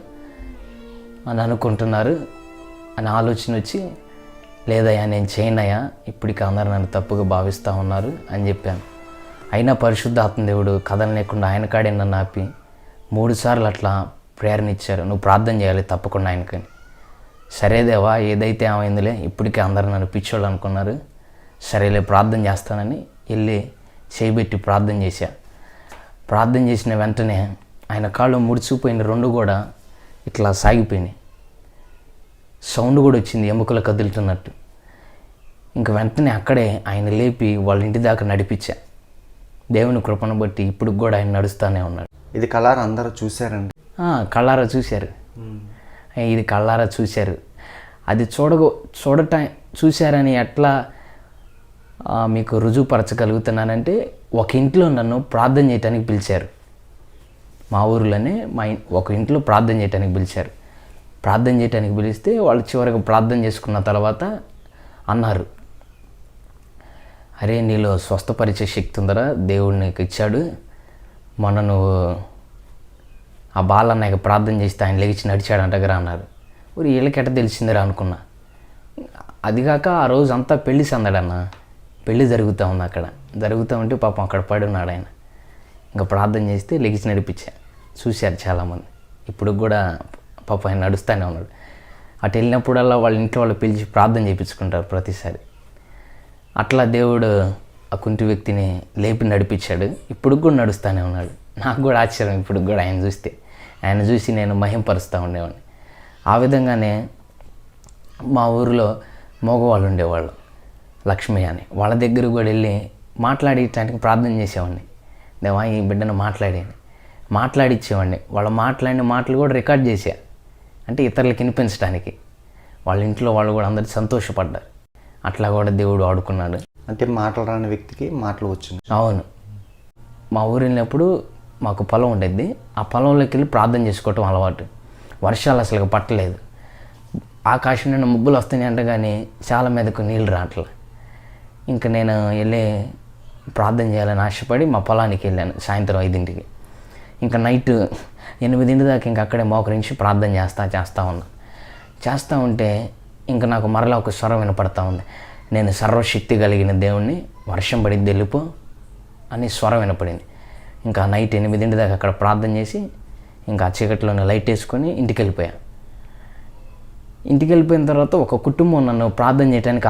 అని అనుకుంటున్నారు అని ఆలోచన వచ్చి, లేదయ్యా నేను చేయనయ్యా, ఇప్పటికి అందరూ నన్ను తప్పుగా భావిస్తూ ఉన్నారు అని చెప్పాను. అయినా పరిశుద్ధాత్మ దేవుడు కథలు లేకుండా ఆయన కాడే నన్ను ఆపి 3 సార్లు అట్లా ప్రేరణ ఇచ్చారు, నువ్వు ప్రార్థన చేయాలి తప్పకుండా ఆయనకని. సరేదేవా ఏదైతే ఏమైందిలే, ఇప్పటికే అందరూ నన్ను పిచ్చోళ్ళు అనుకున్నారు, సరేలే ప్రార్థన చేస్తానని వెళ్ళి చేయబెట్టి ప్రార్థన చేశా. ప్రార్థన చేసిన వెంటనే ఆయన కాళ్ళు ముడిచిపోయిన 2 కూడా ఇట్లా సాగిపోయినాయి. సౌండ్ కూడా వచ్చింది ఎముకలు కదులుతున్నట్టు. ఇంక వెంటనే అక్కడే ఆయన లేపి వాళ్ళ ఇంటి దాకా నడిపించా. దేవుని కృపను బట్టి ఇప్పుడు కూడా ఆయన నడుస్తూనే ఉన్నాడు. ఇది కళ్ళారా అందరూ చూశారండి? కళ్ళారా చూశారు. ఇది కళ్ళారా చూశారు. అది చూశారని ఎట్లా మీకు రుజువుపరచగలుగుతున్నానంటే, ఒక ఇంట్లో నన్ను ప్రార్థన చేయడానికి పిలిచారు. మా ఊరిలోనే ఒక ఇంట్లో ప్రార్థన చేయడానికి పిలిచారు. ప్రార్థన చేయడానికి పిలిస్తే వాళ్ళు చివరికి ప్రార్థన చేసుకున్న తర్వాత అన్నారు, అరే నీలో స్వస్థపరిచే శక్తి ఉందరా, దేవుడు నీకు ఇచ్చాడు, మొన్న నువ్వు ఆ బాలన్నయ్యకి ప్రార్థన చేస్తే ఆయన లేచి నడిచాడు అంటగరా అన్నారు. ఊరి వీళ్ళకెట తెలిసిందిరా అనుకున్నా. అదిగాక ఆ రోజు అంతా పెళ్లి సందడన్న, పెళ్ళి జరుగుతూ ఉంది. అక్కడ జరుగుతూ ఉంటే పాపం అక్కడ పడి ఉన్నాడు ఆయన. ఇంకా ప్రార్థన చేస్తే లెగిసి నడిపించా. చూశారు చాలామంది. ఇప్పుడు కూడా పాపం ఆయన నడుస్తూనే ఉన్నాడు. అటు వెళ్ళినప్పుడల్లా వాళ్ళ ఇంట్లో వాళ్ళు పిలిచి ప్రార్థన చేయించుకుంటారు ప్రతిసారి. అట్లా దేవుడు ఆ కుంటి వ్యక్తిని లేపి నడిపించాడు. ఇప్పుడు కూడా నడుస్తూనే ఉన్నాడు. నాకు కూడా ఆశ్చర్యం ఇప్పుడు కూడా ఆయన చూసి నేను మహింపరుస్తూ ఉండేవాడిని. ఆ విధంగానే మా ఊరిలో మగవాళ్ళు ఉండేవాళ్ళు, లక్ష్మి అని, వాళ్ళ దగ్గర కూడా వెళ్ళి మాట్లాడేటానికి ప్రార్థన చేసేవాడిని. దేవా ఈ బిడ్డను మాట్లాడిచ్చేవాడిని. వాళ్ళు మాట్లాడిన మాటలు కూడా రికార్డ్ చేశా, అంటే ఇతరులకు వినిపించడానికి. వాళ్ళ ఇంట్లో వాళ్ళు కూడా అందరూ సంతోషపడ్డారు. అట్లా కూడా దేవుడు ఆడుకున్నాడు. అంటే మాట్లాడరాని వ్యక్తికి మాటలు వచ్చింది. అవును. మా ఊరు వెళ్ళినప్పుడు మాకు పొలం ఉండేది. ఆ పొలంలోకి వెళ్ళి ప్రార్థన చేసుకోవటం అలవాటు. వర్షాలు అసలు పట్టలేదు. ఆకాశం నిండా ముగ్గులు వస్తున్నాయి అంటే కానీ చాలా మీదకు నీళ్ళు రావట్లే. ఇంకా నేను వెళ్ళి ప్రార్థన చేయాలని ఆశపడి మా పొలానికి వెళ్ళాను సాయంత్రం 5ంటికి. ఇంకా నైట్ 8 దాకా ఇంకా అక్కడే మోకరించి ప్రార్థన చేస్తూ ఉంటే ఇంకా నాకు మరలా ఒక స్వరం వినపడతా ఉంది. నేను సర్వశక్తి కలిగిన దేవుణ్ణి, వర్షం పడిద్ది వెళ్ళిపో అని స్వరం వినపడింది. ఇంకా నైట్ 8 దాకా అక్కడ ప్రార్థన చేసి ఇంకా ఆ చీకట్లోనే లైట్ వేసుకొని ఇంటికి వెళ్ళిపోయిన తర్వాత ఒక కుటుంబం నన్ను ప్రార్థన చేయడానికి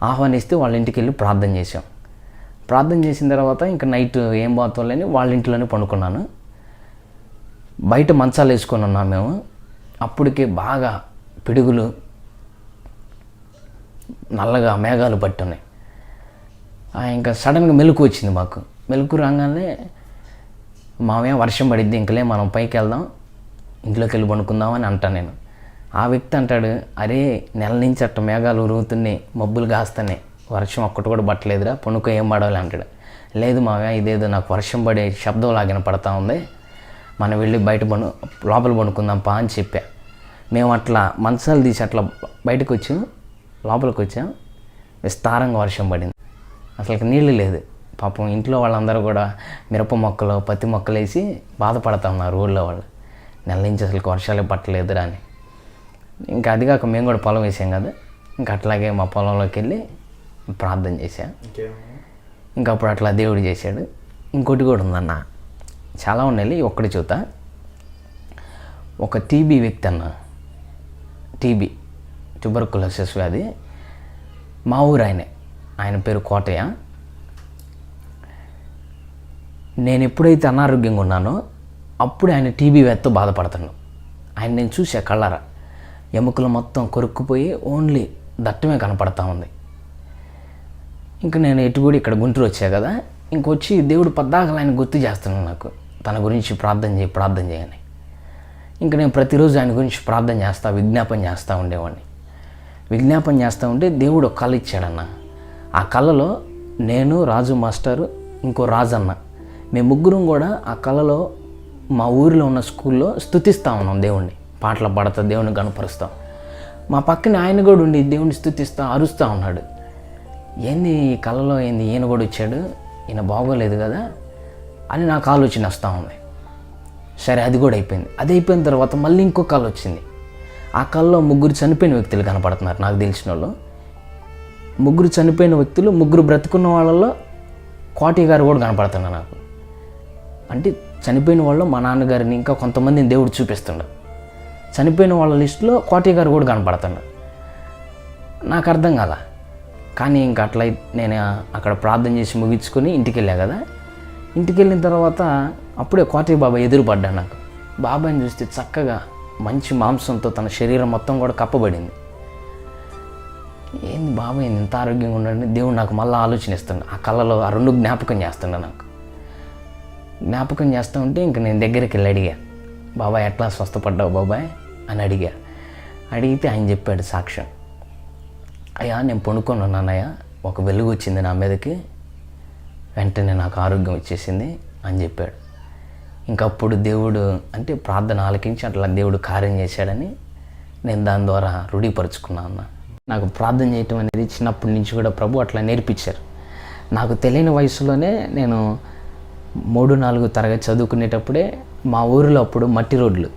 ఆహ్వానిస్తే వాళ్ళ ఇంటికి వెళ్ళి ప్రార్థన చేసాం. ప్రార్థన చేసిన తర్వాత ఇంకా నైట్ ఏం పోతామని వాళ్ళ ఇంట్లోనే పండుకున్నాను. బయట మంచాలు వేసుకొని ఉన్నాం మేము. అప్పటికే బాగా పిడుగులు, నల్లగా మేఘాలు పట్టున్నాయి. ఇంకా సడన్గా మెలకు వచ్చింది మాకు. మెలకు రాగానే మామయ్య వర్షం పడిద్ది, ఇంకలే మనం పైకి వెళ్దాం, ఇంట్లోకి వెళ్ళి పండుకుందామని అంటాను నేను. ఆ వ్యక్తి అంటాడు, అరే నెల నుంచి అట్ట మేఘాలు ఉరుగుతున్నాయి, మబ్బులు కాస్తున్నాయి, వర్షం ఒక్కటి కూడా పట్టలేదురా, పండుకో ఏం పడాలి అంటాడు. లేదు మామయ్య ఇదేదో నాకు వర్షం పడే శబ్దం లాగిన పడతా ఉంది, మనం వెళ్ళి లోపల పండుకుందాం పా అని చెప్పా. మేము అట్లా మంచాలు తీసి అట్లా బయటకు వచ్చాం, లోపలికి వచ్చాం. విస్తారంగా వర్షం పడింది. అసలు నీళ్ళు లేదు. పాపం ఇంట్లో వాళ్ళందరూ కూడా మిరప మొక్కలు, పత్తి మొక్కలు వేసి బాధపడతా ఉన్నారు ఊళ్ళో వాళ్ళు. నెల నుంచి అసలు వర్షాలే పట్టలేదురా అని. ఇంకా అదిగాక మేము కూడా పొలం వేసాం కదా, ఇంకా అట్లాగే మా పొలంలోకి వెళ్ళి ప్రార్థన చేశా. ఇంకా అప్పుడు అట్లా దేవుడు చేశాడు. ఇంకోటి కూడా ఉందన్న, చాలా ఉన్నాయి, ఒక్కటి చూతా. ఒక టీబీ వ్యక్తి అన్న, ట్యూబర్కులోసిస్ వ్యాధి, మా ఊరు ఆయన పేరు కోటయ్య. నేను ఎప్పుడైతే అనారోగ్యంగా ఉన్నానో అప్పుడు ఆయన టీబీ వ్యాధితో బాధపడుతున్నాను. ఆయన నేను చూసా కళ్ళారా, ఎముకలు మొత్తం కొరుక్కుపోయి ఓన్లీ దట్టమే కనపడతా ఉంది. ఇంకా నేను ఎటు కూడా ఇక్కడ గుంటూరు వచ్చా కదా, ఇంకొచ్చి దేవుడు పద్దాకలు ఆయన గుర్తు చేస్తున్నాను నాకు, తన గురించి ప్రార్థన చేయని. ఇంకా నేను ప్రతిరోజు ఆయన గురించి ప్రార్థన చేస్తా, విజ్ఞాపన చేస్తూ ఉండేవాడిని. విజ్ఞాపన చేస్తూ ఉంటే దేవుడు ఒక కళ ఇచ్చాడన్న. ఆ కళలో నేను, రాజు మాస్టరు, ఇంకో రాజన్న మేము ముగ్గురం కూడా ఆ కళలో మా ఊరిలో ఉన్న స్కూల్లో స్తుతిస్తూ ఉన్నాం దేవుణ్ణి, పాటలు పాడుతూ దేవుని కనపరుస్తాం. మా పక్కన ఆయన కూడా ఉండి దేవుణ్ణి స్తుతిస్తూ అరుస్తూ ఉన్నాడు. ఏంది ఈ కళలో ఏంది ఈయన కూడా వచ్చాడు, ఈయన బాగోలేదు కదా అని నాకు ఆలోచన వస్తూ ఉంది. సరే అది కూడా అయిపోయింది. అది అయిపోయిన తర్వాత మళ్ళీ ఇంకో కళ వచ్చింది. ఆ కళలో 3 చనిపోయిన వ్యక్తులు కనపడుతున్నారు నాకు తెలిసిన వాళ్ళు. 3 చనిపోయిన వ్యక్తులు, 3 బ్రతుకున్న వాళ్ళలో కోటి గారు కూడా కనపడుతున్నారు నాకు. అంటే చనిపోయిన వాళ్ళు మా నాన్నగారిని ఇంకా కొంతమందిని దేవుడు చూపిస్తున్నాడు. చనిపోయిన వాళ్ళ లిస్టులో కోటి గారు కూడా కనపడుతున్నాడు. నాకు అర్థం కాల. కానీ ఇంకా అట్లా నేను అక్కడ ప్రార్థన చేసి ముగించుకొని ఇంటికి వెళ్ళా కదా. ఇంటికి వెళ్ళిన తర్వాత అప్పుడే కోటి బాబాయ్ ఎదురుపడ్డా నాకు. బాబాయ్ని చూస్తే చక్కగా మంచి మాంసంతో తన శరీరం మొత్తం కూడా కప్పబడింది. ఏంది బాబాయ్ ఇంత ఆరోగ్యంగా ఉండండి, దేవుడు నాకు మళ్ళీ ఆలోచన ఇస్తుండే. ఆ కళలో ఆ 2 జ్ఞాపకం చేస్తుండే నాకు. జ్ఞాపకం చేస్తూ ఉంటే ఇంక నేను దగ్గరికి వెళ్ళి అడిగా, బాబాయ్ ఎట్లా స్వస్థపడ్డావు బాబాయ్ అని అడిగా. అడిగితే ఆయన చెప్పాడు సాక్ష్యం. అయ్యా నేను పడుకొని ఉన్నానయ్యా, ఒక వెలుగు వచ్చింది నా మీదకి, వెంటనే నాకు ఆరోగ్యం వచ్చేసింది అని చెప్పాడు. ఇంకప్పుడు దేవుడు అంటే ప్రార్థన ఆలకించి అట్లా దేవుడు కార్యం చేశాడని నేను దాని ద్వారా రూఢీపరుచుకున్నాను అన్న. నాకు ప్రార్థన చేయటం అనేది చిన్నప్పటి నుంచి కూడా ప్రభు అట్లా నేర్పించారు. నాకు తెలియని వయసులోనే నేను 3-4 తరగతి చదువుకునేటప్పుడే మా ఊరిలో అప్పుడు మట్టి రోడ్లు.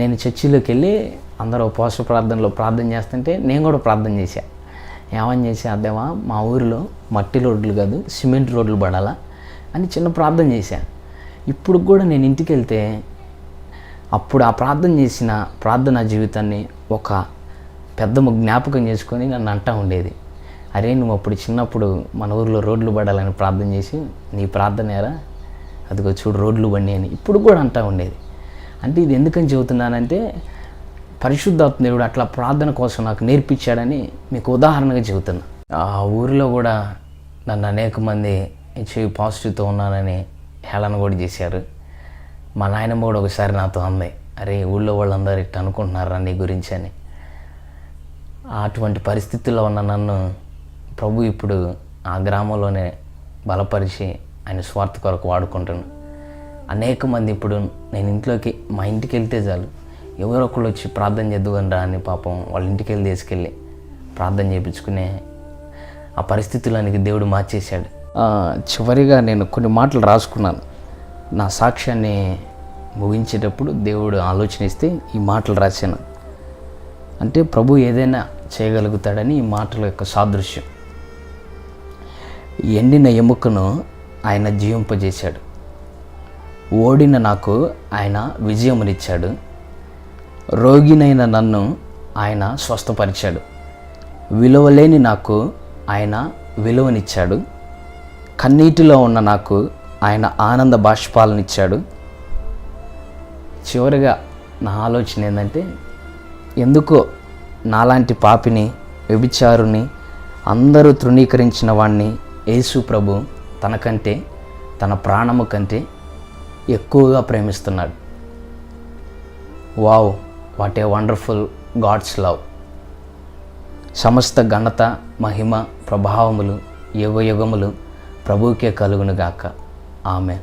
నేను చర్చిలోకి వెళ్ళి అందరూ ఉపవాస ప్రార్థనలో ప్రార్థన చేస్తుంటే నేను కూడా ప్రార్థన చేశా. ఏమని చేసా, అదేమా మా ఊరిలో మట్టి రోడ్లు కాదు సిమెంట్ రోడ్లు పడాలా అని చిన్న ప్రార్థన చేశా. ఇప్పుడు కూడా నేను ఇంటికి వెళ్తే అప్పుడు ఆ ప్రార్థన చేసిన ప్రార్థనా జీవితాన్ని ఒక పెద్ద జ్ఞాపకం చేసుకొని నన్ను అంటూ ఉండేది, అరే నువ్వు అప్పుడు చిన్నప్పుడు మన ఊరిలో రోడ్లు పడాలని ప్రార్థన చేసి నీ ప్రార్థన ఎరా అదిగో చూడు రోడ్లు బండి అని ఇప్పుడు కూడా అంటూ ఉండేది. అంటే ఇది ఎందుకని చెబుతున్నానంటే పరిశుద్ధాత్మ దేవుడు అట్లా ప్రార్థన కోసం నాకు నేర్పించాడని మీకు ఉదాహరణగా చెబుతున్నా. ఆ ఊరిలో కూడా నన్ను అనేక మంది హెచ్ఐవి పాజిటివ్తో ఉన్నానని హేళన కూడా చేశారు. మా నాయనమ్మ కూడా ఒకసారి నాతో అంది, అరే ఊళ్ళో వాళ్ళందరూ ఇట్లా అనుకుంటున్నారా నీ గురించి అని. అటువంటి పరిస్థితుల్లో ఉన్న నన్ను ప్రభు ఇప్పుడు ఆ గ్రామంలోనే బలపరిచి ఆయన స్వార్థ కొరకు వాడుకుంటాను. అనేక మంది ఇప్పుడు నేను మా ఇంటికి వెళ్తే చాలు ఎవరో ఒకళ్ళు వచ్చి ప్రార్థన చేద్దుని రా అని పాపం వాళ్ళ ఇంటికి వెళ్ళి తీసుకెళ్ళి ప్రార్థన చేయించుకునే ఆ పరిస్థితులకి దేవుడు మార్చేశాడు. చివరిగా నేను కొన్ని మాటలు రాసుకున్నాను. నా సాక్ష్యాన్ని ముగించేటప్పుడు దేవుడు ఆలోచన ఇస్తే ఈ మాటలు రాశాను. అంటే ప్రభు ఏదైనా చేయగలుగుతాడని ఈ మాటల యొక్క సాదృశ్యం. ఎండిన ఎముకను ఆయన జీవింపజేశాడు, ఓడిన నాకు ఆయన విజయమునిచ్చాడు, రోగినైన నన్ను ఆయన స్వస్థపరిచాడు, విలువలేని నాకు ఆయన విలువనిచ్చాడు, కన్నీటిలో ఉన్న నాకు ఆయన ఆనంద బాష్పాలనిచ్చాడు. చివరిగా నా ఆలోచన ఏంటంటే, ఎందుకో నాలాంటి పాపిని, వ్యభిచారుని, అందరూ తృణీకరించిన వాణ్ణి యేసు ప్రభు తనకంటే, తన ప్రాణము కంటే ఎక్కువగా ప్రేమిస్తున్నాడు. Wow, what a wonderful God's love. సమస్త ఘనత, మహిమ, ప్రభావములు యుగ యుగములు ప్రభువుకే కలుగునుగాక. ఆమెన్.